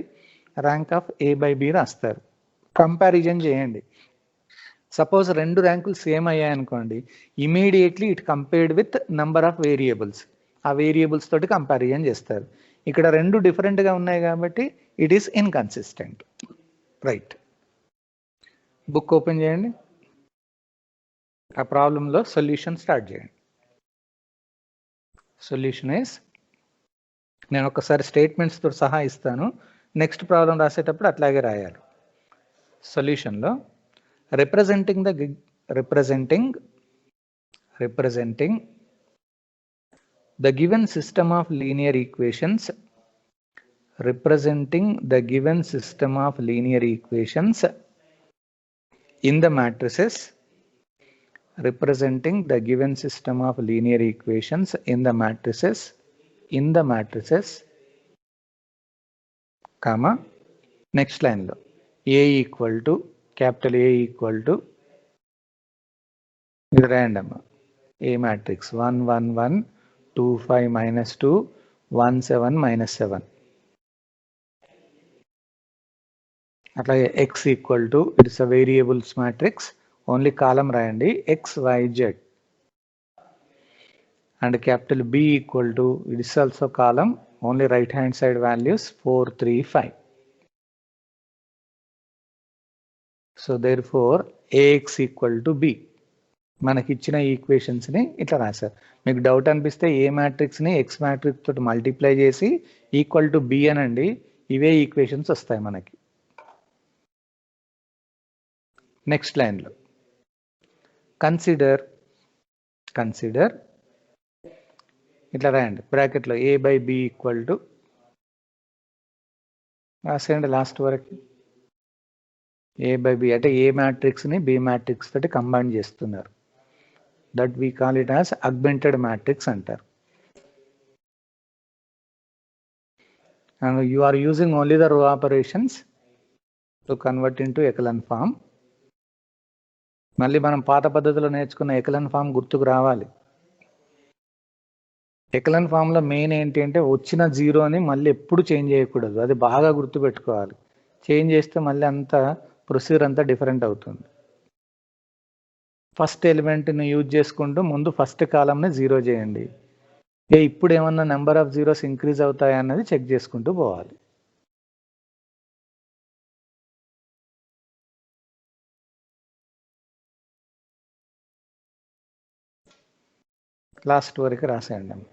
rank of A by B రాస్తారు. కంపారిజన్ చేయండి. సపోజ్ 2 ర్యాంకులు సేమ్ అయ్యాయనుకోండి, immediately it compared with number of variables. ఆ variables తోటి కంపారిజన్ చేస్తారు. ఇక్కడ 2 డిఫరెంట్గా ఉన్నాయి కాబట్టి it is inconsistent. Right, book open చేయండి, ఆ ప్రాబ్లంలో సొల్యూషన్ స్టార్ట్ చేయండి. సొల్యూషన్ ఇస్, నేను ఒకసారి స్టేట్మెంట్స్తో సహా ఇస్తాను, నెక్స్ట్ ప్రాబ్లం రాసేటప్పుడు అట్లాగే రాయాలి. సొల్యూషన్లో representing the given system of linear equations, in the matrices, comma, next line lo A equal to capital A equal to random A matrix 1 1 1 2 5 minus 2 1 7 minus 7. అట్లాగే x equal to, it is a variables matrix, only column రాయండి x y z. And capital B equal to, it is also column, only right hand side values 4 3 5. So therefore Ax equal to B. మనకి ఇచ్చిన equations ని ఇట్లా రాశారు. మీకు doubt అనిపిస్తే ఏ matrix ని X matrix తోటి మల్టిప్లై చేసి ఈక్వల్ టు బి అనండి, ఇవే ఈక్వేషన్స్ వస్తాయి మనకి. నెక్స్ట్ లైన్ లో కన్సిడర్ ఇట్లా రాయండి, బ్రాకెట్ లో A by B equal to రాసేయండి లాస్ట్ వరకు. A by B అంటే ఏ మ్యాట్రిక్స్ ని బి మ్యాట్రిక్స్ తోటి కంబైన్ చేస్తున్నారు. That we call it as augmented matrix అంటారు. And you are using only the row operations to convert into echelon form. మళ్ళీ మనం పాత పద్ధతిలో నేర్చుకున్న ఎకలన్ ఫామ్ గుర్తుకు రావాలి. ఎకలన్ ఫామ్లో మెయిన్ ఏంటి అంటే వచ్చిన జీరోని మళ్ళీ ఎప్పుడు చేంజ్ చేయకూడదు. అది బాగా గుర్తుపెట్టుకోవాలి. చేంజ్ చేస్తే మళ్ళీ అంతా ప్రొసీజర్ అంతా డిఫరెంట్ అవుతుంది. ఫస్ట్ ఎలిమెంట్ని యూజ్ చేసుకుంటూ ముందు ఫస్ట్ కాలంని జీరో చేయండి. ఇప్పుడు ఏమన్నా నెంబర్ ఆఫ్ జీరోస్ ఇంక్రీజ్ అవుతాయా అన్నది చెక్ చేసుకుంటూ పోవాలి. లాస్ట్ వరకు రాసేయండి.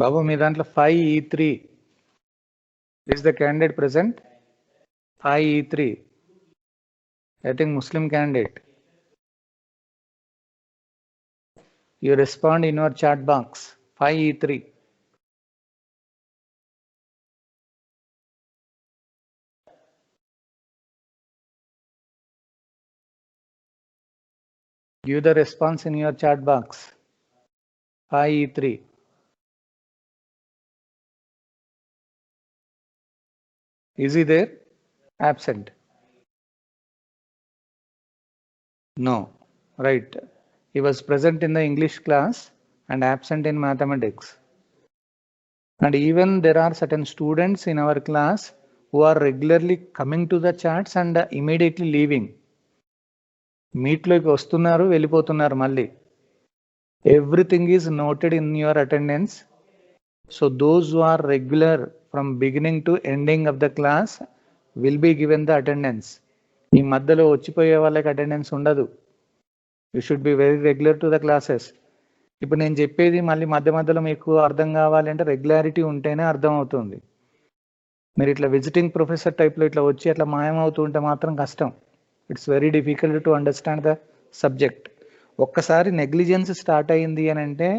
బాబు మీ దాంట్లో 5E3 is the candidate present? 5E3 I think Muslim candidate. You respond in your chat box. 5E3. Give the response in your chat box. 5E3. Is he there? Absent. No. Right. He was present in the English class and absent in mathematics. And even there are certain students in our class who are regularly coming to the chats and immediately leaving. మీట్లోకి వస్తున్నారు, వెళ్ళిపోతున్నారు మళ్ళీ. Everything is noted in your attendance. So those who are regular from beginning to ending of the class will be given the attendance. ఈ మధ్యలో వచ్చిపోయే వాళ్ళకి attendance ఉండదు. You should be very regular to the classes. ఇప్పుడు నేను చెప్పేది మళ్ళీ మధ్య మధ్యలో మీకు అర్థం కావాలంటే రెగ్యులారిటీ ఉంటేనే అర్థం అవుతుంది. మీరు ఇట్లా విజిటింగ్ ప్రొఫెసర్ టైప్లో ఇట్లా వచ్చి అట్లా మాయమవుతూ ఉంటే మాత్రం కష్టం. It's very difficult to understand the subject. ఒక్కసారి నెగ్లిజెన్స్ స్టార్ట్ అయింది అని అంటే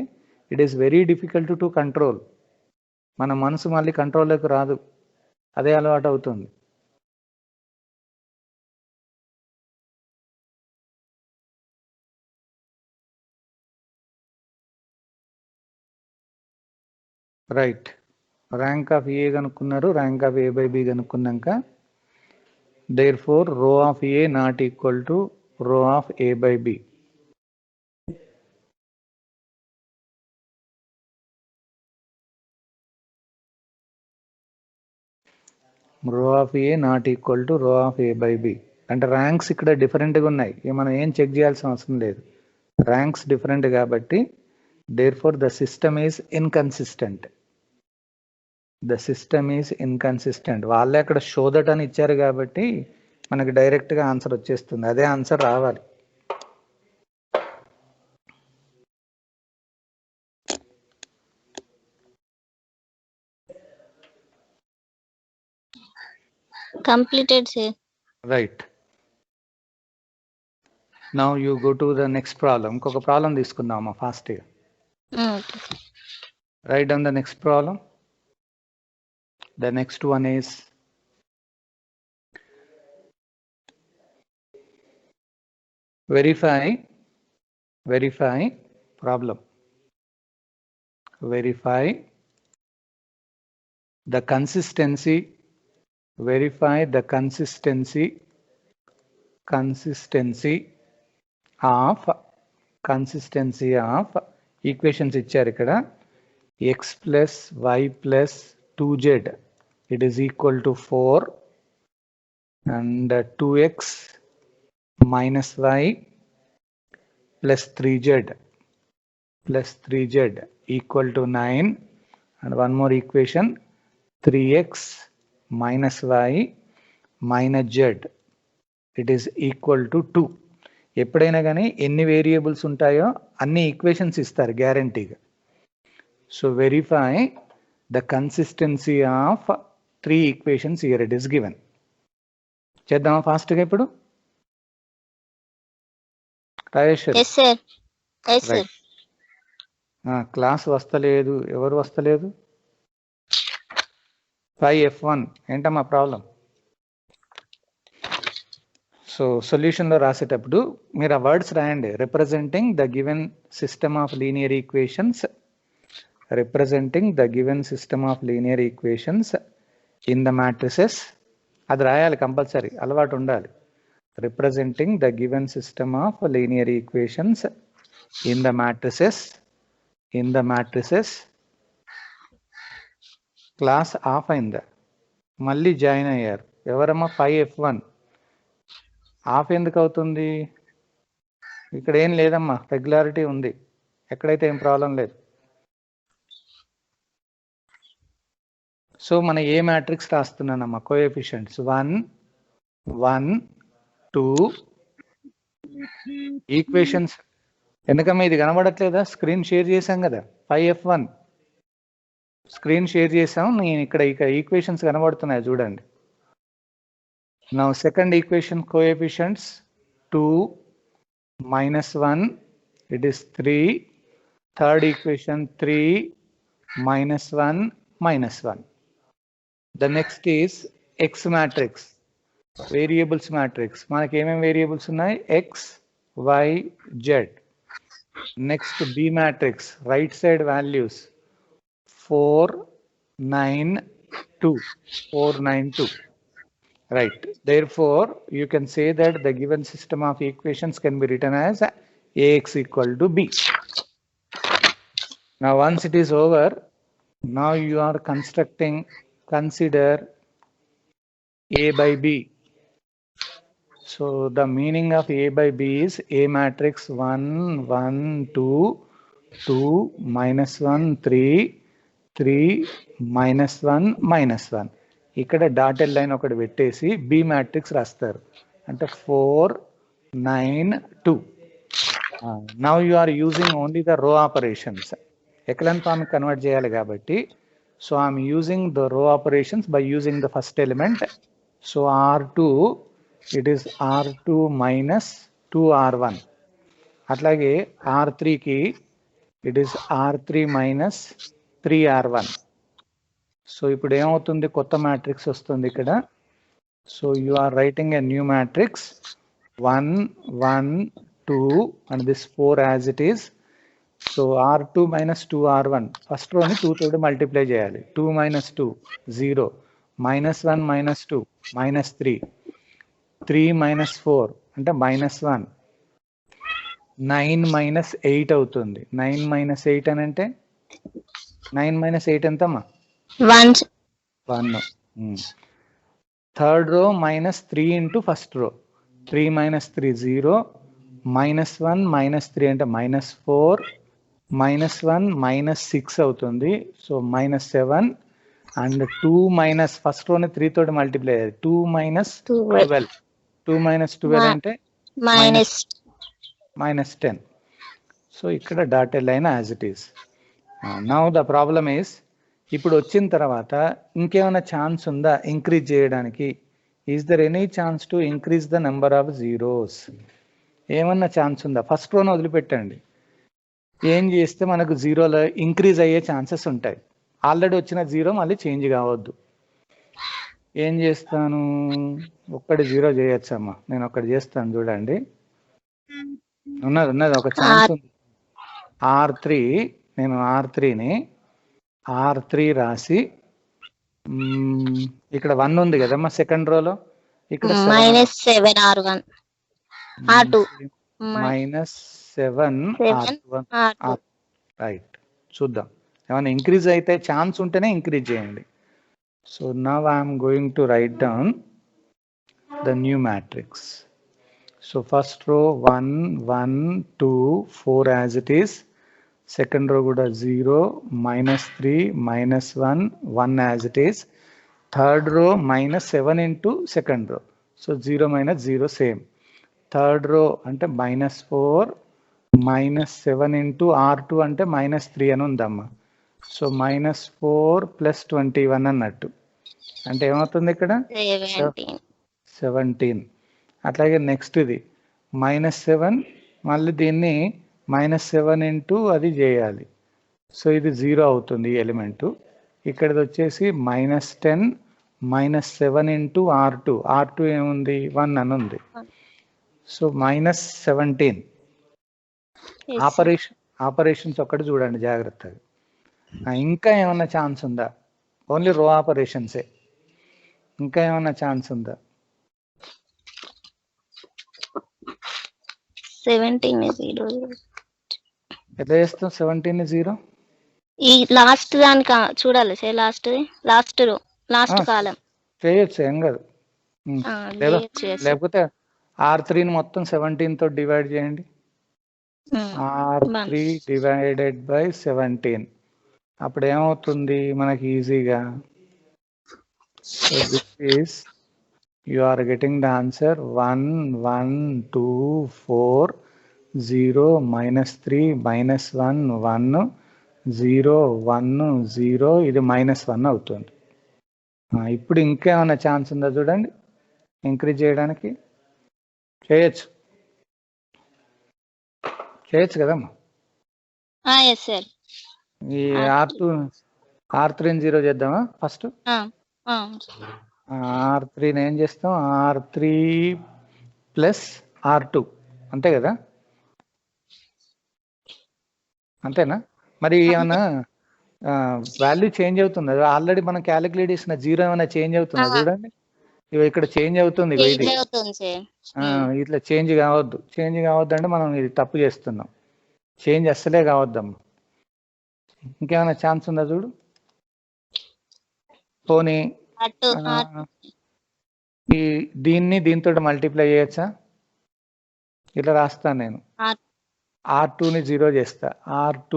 it is very difficult to control. మన మనసు మళ్ళీ కంట్రోల్లోకి రాదు, అదే అలవాటు అవుతుంది. రైట్. ర్యాంక్ ఆఫ్ ఏ కనుక్కున్నారు, rank of A/B కనుక్కున్నాక therefore row of A not equal to row of A/B. రో of A not equal to row of A/B. అంటే ర్యాంక్స్ ఇక్కడ డిఫరెంట్గా ఉన్నాయి, మనం ఏం చెక్ చేయాల్సిన అవసరం లేదు. ర్యాంక్స్ డిఫరెంట్ కాబట్టి therefore the system is inconsistent. The system is inconsistent. వాళ్ళే అక్కడ షో దట్ అని ఇచ్చారు కాబట్టి మనకి డైరెక్ట్గా ఆన్సర్ వచ్చేస్తుంది. అదే ఆన్సర్ రావాలి. Completed, sir. Right. Now you go to the next problem. ఇంకొక ప్రాబ్లం తీసుకుందామా ఫాస్ట్గా. Okay. Write down the next problem. The next one is verify problem. Verify the consistency. Verify the consistency of equations ఇచ్చారు ఇక్కడ. x plus y plus 2z it is equal to 4 and 2x minus y plus 3z equal to 9 and one more equation 3x minus y minus z it is equal to 2. ఎప్పుడైనా కానీ ఎన్ని variables ఉంటాయో అన్ని equations ఇస్తారు గ్యారంటీగా. So verify the consistency of 3 equations here it is given. చేద్దామా ఫాస్ట్గా ఇప్పుడు? Rajeshwari. Yes sir. Yes sir. Class వస్తలేదు. ఎవరు వస్తలేదు? 5F1 ఏంటమ్మా ప్రాబ్లం? సో సొల్యూషన్లో రాసేటప్పుడు మీరు ఆ వర్డ్స్ రాయండి. Representing the given system of linear equations, representing the given system of linear equations in the matrices. అది రాయాలి కంపల్సరీ, అలవాటు ఉండాలి. Representing the given system of linear equations in the matrices. Class of అయిందా? మళ్ళీ join అయ్యారు ఎవరమ్మా? 5F1 of ఎందుకు అవుతుంది? ఇక్కడ ఏం లేదమ్మా, రెగ్యులారిటీ ఉంది. ఎక్కడైతే ఏం ప్రాబ్లం లేదు. సో మన ఏ మ్యాట్రిక్స్ రాస్తున్నానమ్మా? Coefficients 1 1 2 equations. ఎందుకమ్మా ఇది కనబడట్లేదా? స్క్రీన్ షేర్ చేశాం కదా. 5F1 స్క్రీన్ షేర్ చేసాం. నేను ఇక్కడ ఈక్వేషన్స్ కనబడుతున్నాయి చూడండి. Now second equation coefficients 2 minus 1 it is 3. Third equation 3 minus 1 minus 1. The next is X matrix, variables matrix. మనకి ఏమేం వేరియబుల్స్ ఉన్నాయి? X, Y, Z. Next B matrix, right side values 4 9 2 4 9 2. Right. Therefore, you can say that the given system of equations can be written as Ax equal to B. Now, once it is over, now you are consider A by B. So, the meaning of A by B is A matrix 1, 1, 2, 2, minus 1, 3, 3, minus 1, minus 1. ఇక్కడ dotted line ఒకటి పెట్టేసి B matrix రాస్తారు. అంటే 4 9 2. Now you are using only the row operations. Echelon form convert చేయాలి కాబట్టి so I'm using the row operations by using the first element. So R2 it is R2 minus 2R1. అట్లాగే R3కి it is R3 minus 3R1. So ఇప్పుడు ఏమవుతుంది? కొత్త matrix వస్తుంది ఇక్కడ. So you are writing a new matrix 1 1 2 and this 4 as it is. So R2 minus 2R1 first రోని 2 తోటి multiply చేయాలి. 2 minus 2 0, minus 1 minus 2 minus 3, 3 minus 4 అంటే మైనస్ 1, 9 మైనస్ 8 అవుతుంది. 9 minus 8 అని అంటే 9 మైనస్ 8 ఎంతమ్మా? 1. Third row minus 3 into first row. 3 minus 3 0, minus 1 minus 3 అంటే minus 4, minus 1 minus 6 అవుతుంది. So minus 7 and 2 minus first రోని 3 తోటి మల్టిప్లై అయ్యేది. 2 మైనస్ 12, 2 మైనస్ 12 అంటే మైనస్ 10. సో ఇక్కడ dotted line as it is. Now the problem is, ఇప్పుడు వచ్చిన తర్వాత ఇంకేమైనా ఛాన్స్ ఉందా ఇంక్రీజ్ చేయడానికి? Is there any chance to increase the number of zeros? ఏమన్నా ఛాన్స్ ఉందా? ఫస్ట్ రోను వదిలిపెట్టండి. ఏం చేస్తే మనకు జీరోలో ఇంక్రీజ్ అయ్యే ఛాన్సెస్ ఉంటాయి. ఆల్రెడీ వచ్చిన జీరో మళ్ళీ చేంజ్ కావద్దు. ఏం చేస్తాను? ఒక్కటి జీరో చేయొచ్చమ్మా. నేను ఒక్కటి చేస్తాను చూడండి. ఉన్నది ఒక ఛాన్స్ ఉంది. R3 నేను R3ని R3 రాసి ఇక్కడ 1 ఉంది కదమ్మా సెకండ్ రోలో. ఇక్కడ minus 7 R1 R2 minus 7 R1 right. చూద్దాం ఏమైనా ఇంక్రీజ్ అయితే ఛాన్స్ ఉంటేనే ఇంక్రీజ్ చేయండి. So now I'm going to right down the new matrix. So first రో 1 1 2 4 యాజ్ ఇట్ ఈస్. సెకండ్ రో కూడా 0 minus 3 minus 1 1 as it is. Third row minus 7 into second row. So 0 minus 0 same. Third row అంటే minus 4 minus 7 into R2 అంటే minus 3 అని ఉందమ్మా. So -4 + 21 అన్నట్టు. అంటే ఏమవుతుంది ఇక్కడ 17. 17. అట్లాగే నెక్స్ట్ ఇది -7, మళ్ళీ దీన్ని -7 ఇంటూ అది చేయాలి. సో ఇది 0 అవుతుంది ఈ ఎలిమెంటు. ఇక్కడది వచ్చేసి -10 -7 ఇంటూ R2 ఏముంది 1 అని ఉంది. సో -17. ఆపరేషన్స్ ఒక్కటి చూడండి జాగ్రత్తగా. ఇంకా ఏమన్నా ఛాన్స్ ఉందా? Only row ఆపరేషన్సే. ఇంకా ఏమన్నా ఛాన్స్ ఉందా? 17 is 0. ఎట్లా చేస్తాం 17 ని 0? ఈ లాస్ట్ దానికి చూడాలి సార్, లాస్ట్ రో, లాస్ట్ కాలం చేయొచ్చు, ఏం కాదు. లేకపోతే R3 ని మొత్తం 17 తో డివైడ్ చేయండి. R3 divided by 17. అప్పుడు ఏమవుతుంది మనకి ఈజీగా? So this is you are getting the answer 1 1 2 4 0 -3 -1 1 0 1 0. ఇది -1 అవుతుంది. ఇప్పుడు ఇంకేమైనా ఛాన్స్ ఉందా చూడండి ఇంక్రీజ్ చేయడానికి? చేయొచ్చు కదమ్మా. ఈ R3 0 చేద్దామా ఫస్ట్? R3 ఏం చేస్తాం? R3 + R2 అంతే కదా? అంతేనా? మరి ఏమన్నా వాల్యూ చేంజ్ అవుతుంది? ఆల్రెడీ మనం క్యాలిక్యులేట్ చేసిన 0 ఏమైనా చేంజ్ అవుతుందా చూడండి. ఇవి ఇక్కడ చేంజ్ అవుతుంది. ఇది ఇట్లా చేంజ్ కావద్దు. చేంజ్ కావద్దంటే మనం ఇది తప్పు చేస్తున్నాం. చేంజ్ అస్సలే కావద్దమ్మా. ఇంకేమైనా ఛాన్స్ ఉందా చూడు. పోనీ దీన్ని దీంతో మల్టిప్లై చేయొచ్చా? ఇట్లా రాస్తాను నేను. R2 ని 0 చేస్తా. R2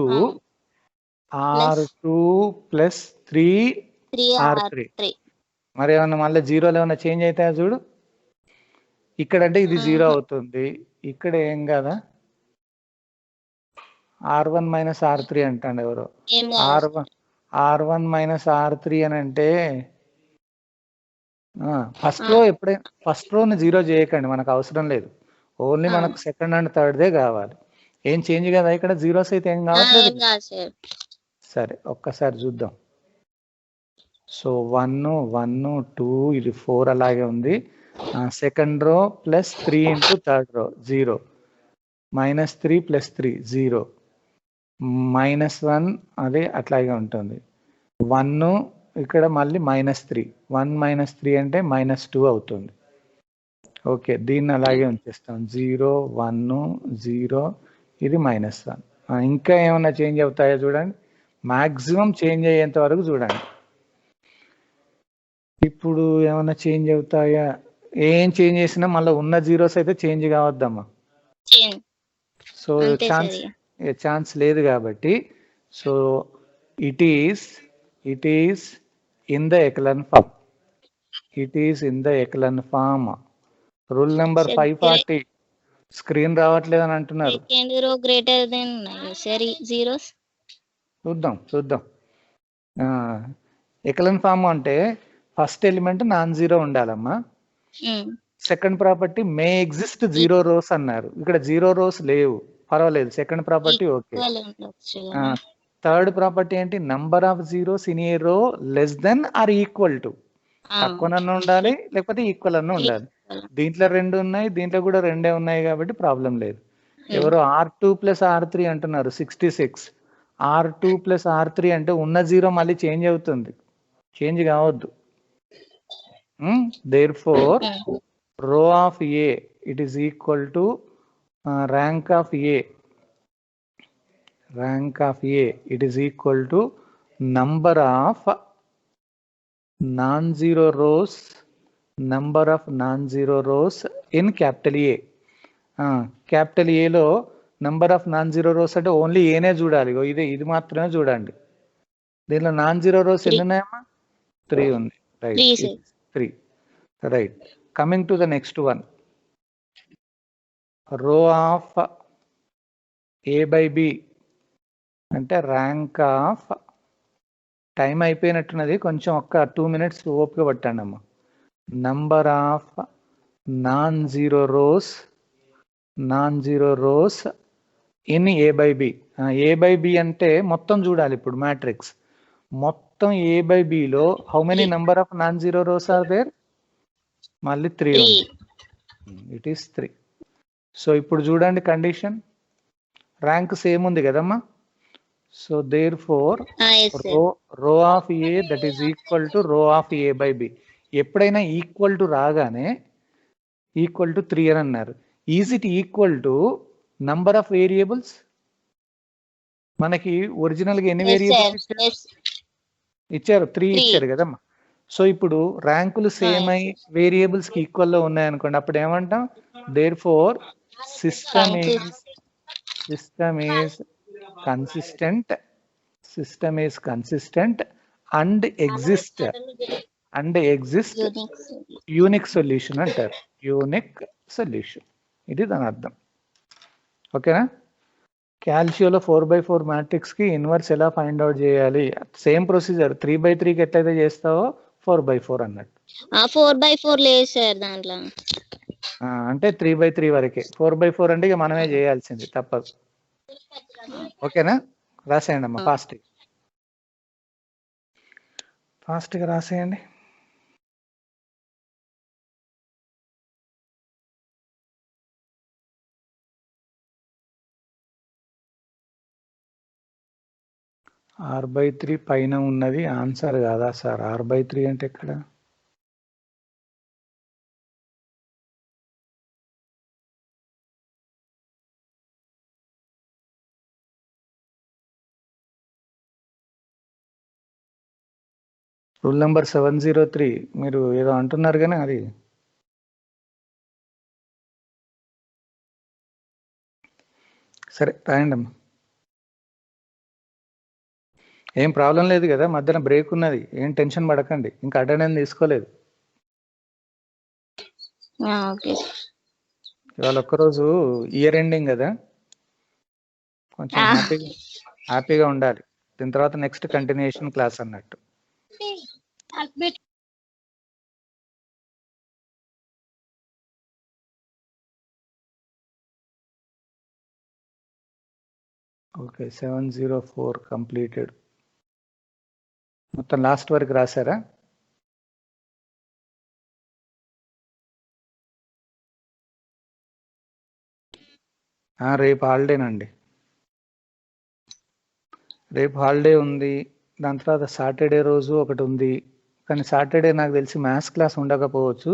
+ 3R3. మరి ఏమన్నా మళ్ళీ 0లో ఏమన్నా చేంజ్ అవుతాయా చూడు. ఇక్కడ అంటే ఇది 0 అవుతుంది. ఇక్కడ ఏం కదా? R1 - R3 అంటాడు ఎవరో. R1 - R3 అని అంటే ఫస్ట్ రోని 0 చేయకండి, మనకు అవసరం లేదు. ఓన్లీ మనకు సెకండ్ అండ్ థర్డ్దే కావాలి. ఏం చేంజ్ కదా ఇక్కడ? జీరోస్ అయితే ఏం కావట్లేదు. సరే ఒక్కసారి చూద్దాం. సో 1 1 2 ఇది 4 అలాగే ఉంది. Second row +3 into third row 0 -3 + 3 0 -1 అదే అట్లాగే ఉంటుంది. 1 ఇక్కడ మళ్ళీ -3 1 - 3 అంటే -2 అవుతుంది. ఓకే, దీన్ని అలాగే ఉంచేస్తాం. 0 1 0 ఇది -1. ఇంకా ఏమన్నా చేంజ్ అవుతాయో చూడండి. మాక్సిమం చేంజ్ అయ్యేంత వరకు చూడండి. ఇప్పుడు ఏమన్నా చేంజ్ అవుతాయా? ఏం చేంజ్ చేసినా మళ్ళీ ఉన్న జీరోస్ అయితే చేంజ్ కావద్దమ్మా. సో ఛాన్స్ లేదు కాబట్టి so it is in the echelon form. Rule number 540. Screen రావట్లేదు అని అంటున్నారు. చూద్దాం. ఎకలన్ ఫార్మ్ అంటే ఫస్ట్ ఎలిమెంట్ నాన్ జీరో ఉండాలమ్మా. Second property may exist 0 rows అన్నారు. ఇక్కడ 0 రోస్ లేవు, పర్వాలేదు. Second property okay. Third property ఏంటి? Number of zeros in a row less than or equal to. తక్కువనన్నా ఉండాలి లేకపోతే ఈక్వల్ అన్న ఉండాలి. దీంట్లో 2 ఉన్నాయి, దీంట్లో కూడా 2 ఉన్నాయి కాబట్టి ప్రాబ్లం లేదు. ఎవరో R2 + R3 అంటున్నారు 66. R2 + R3 అంటే ఉన్న 0 మళ్ళీ చేంజ్ అవుతుంది, చేంజ్ కావద్దు. Therefore row of A it is equal to rank of A. It is equal to number of non-zero rows in capital A. Capital ఏలో number of non zero rows అంటే only ఏనే చూడాలి. ఇది మాత్రమే చూడండి. దీనిలో నాన్ జీరో రోస్ ఎన్ని ఉన్నాయమ్మా? 3 ఉంది. Right, 3. Right. Coming to the next one. Row of A by B అంటే ర్యాంక్ ఆఫ్ టైం అయిపోయినట్టున్నది, కొంచెం ఒక్క 2 minutes ఓపిక పట్టండి అమ్మ. Number of non zero rows in A by B. A by B అంటే మొత్తం చూడాలి. ఇప్పుడు మ్యాట్రిక్స్ మొత్తం ఏ బై బిలో how many number of non zero rows are there? మళ్ళీ 3 ఉంది. It is 3. సో ఇప్పుడు చూడండి కండిషన్, ర్యాంక్ సేమ్ ఉంది కదమ్మా. సో దేర్ ఫోర్ రో of A that is equal to row of A by B. ఎప్పుడైనా equal to రాగానే equal to 3 అని అన్నారు. Is it equal to number of variables? మనకి ఒరిజినల్ గా ఎన్ని వేరియబుల్స్ ఇచ్చారు? 3 ఇచ్చారు కదమ్మా. సో ఇప్పుడు ర్యాంకులు సేమ్ అయి వేరియబుల్స్ కి ఈక్వల్ లో ఉన్నాయి అనుకోండి, అప్పుడు ఏమంటాం? Therefore system is consistent and exist unique solution అంటారు. యూనిక్ సొల్యూషన్, ఇది దాని అర్థం. ఓకేనా? క్యాల్షియోలో 4/4 మ్యాట్రిక్స్ కి ఇన్వర్స్ ఎలా ఫైండ్ అవుట్ చేయాలి? Same procedure. 3/3కి ఎట్లయితే చేస్తావో 4/4 అన్నట్టు. 4/4 లేదు సార్ దాంట్లో. అంటే 3/3 వరకే. 4/4 అంటే ఇక మనమే చేయాల్సింది, తప్పదు. ఓకేనా? రాసేయండి అమ్మా, ఫాస్ట్గా రాసేయండి. R/3 పైన ఉన్నది ఆన్సర్ కాదా సార్? R/3 అంటే ఎక్కడ? Rule number 703. మీరు ఏదో అంటున్నారు కానీ అది సరే రాయండి అమ్మా. ఏం ప్రాబ్లం లేదు కదా, మధ్యన బ్రేక్ ఉన్నది, ఏం టెన్షన్ పడకండి. ఇంకా అటెండెన్స్ తీసుకోలేదు. ఇవాళ ఒక్కరోజు ఇయర్ ఎండింగ్ కదా, కొంచెం హ్యాపీగా ఉండాలి. దీని తర్వాత నెక్స్ట్ కంటిన్యూషన్ క్లాస్ అన్నట్టు. Okay, 704 completed. మొత్తం లాస్ట్ వరకు రాశారా? రేపు హాలిడేనండి. రేపు హాలిడే ఉంది. దాని తర్వాత సాటర్డే రోజు ఒకటి ఉంది, కానీ సాటర్డే నాకు తెలిసి మ్యాథ్స్ క్లాస్ ఉండకపోవచ్చు.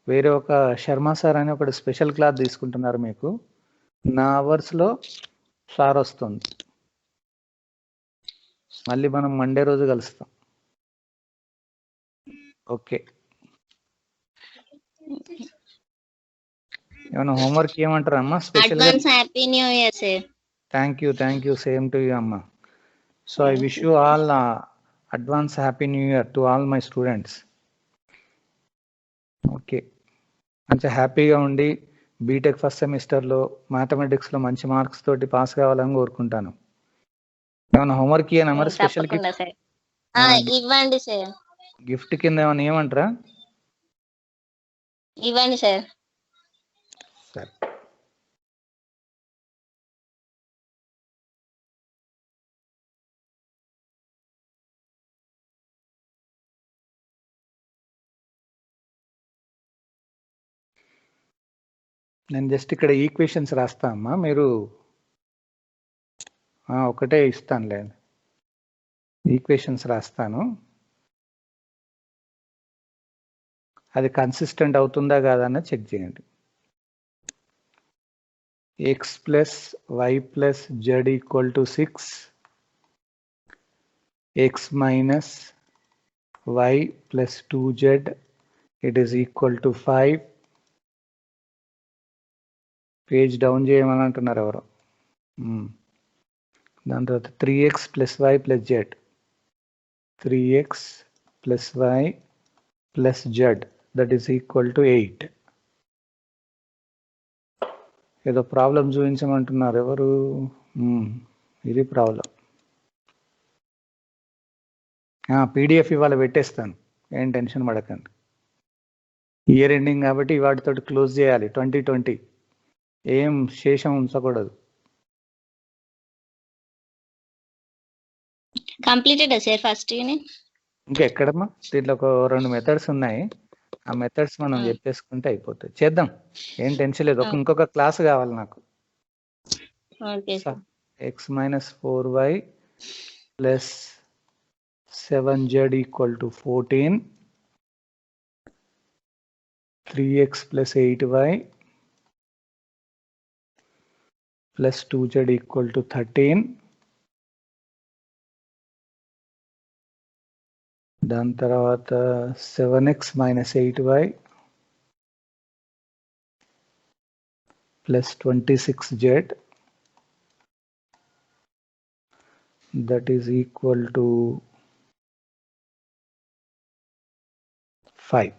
వేరే ఒక శర్మ సార్ అని ఒకటి స్పెషల్ క్లాస్ తీసుకుంటున్నారు మీకు. నా అవర్స్లో సార్ వస్తుంది. మళ్ళీ మనం మండే రోజు కలుస్తాం. ఓకే, ఏమైనా హోంవర్క్ ఏమంటారు అమ్మా? Special happy new year sir. Thank you same to you అమ్మా. So I wish you all advance happy new year to all my students. Okay, మంచి హ్యాపీగా ఉండి బీటెక్ ఫస్ట్ సెమిస్టర్లో మ్యాథమెటిక్స్లో మంచి మార్క్స్ తోటి పాస్ కావాలని కోరుకుంటాను. ఏమైనా హోంవర్క్ ఇయ్యనా మరి? స్పెషల్ ఇవ్వండి సార్. గిఫ్ట్ కింద ఏమైనా ఏమంటారా? ఇవ్వండి సార్. సరే, నేను జస్ట్ ఇక్కడ ఈక్వేషన్స్ రాస్తా అమ్మా, మీరు ఒకటే ఇస్తానులే, ఈక్వేషన్స్ రాస్తాను. అది కన్సిస్టెంట్ అవుతుందా కాదా అని చెక్ చేయండి. x plus y plus z equal to 6, x minus y plus 2z, it is equal to 5. Page down చేయమని అంటున్నారు ఎవరు? దాని తర్వాత 3x plus y plus z, 3x plus y plus z, that is equal to 8. ఏదో problem చూపించమంటున్నారు ఎవరు? ఇది problem. PDF ఇవాళ పెట్టేస్తాను, ఏం టెన్షన్ పడకండి. ఇయర్ ఎండింగ్ కాబట్టి వాటితో క్లోజ్ చేయాలి 2020, ఏం శేషం ఉంచకూడదు. Completed sir first unit? ఇంకా ఎక్కడమ్మా, దీంట్లో ఒక 2 మెథడ్స్ ఉన్నాయి, ఆ మెథడ్స్ మనం చెప్పేసుకుంటే అయిపోతుంది. చేద్దాం, ఏం టెన్షన్ లేదు. ఇంకొక క్లాస్ కావాలి నాకు. x minus 4y plus 7z equal to 14, 3x plus 8y plus 2z equal to 13. దాని తర్వాత 7x minus 8y plus 26z, that is equal to 5.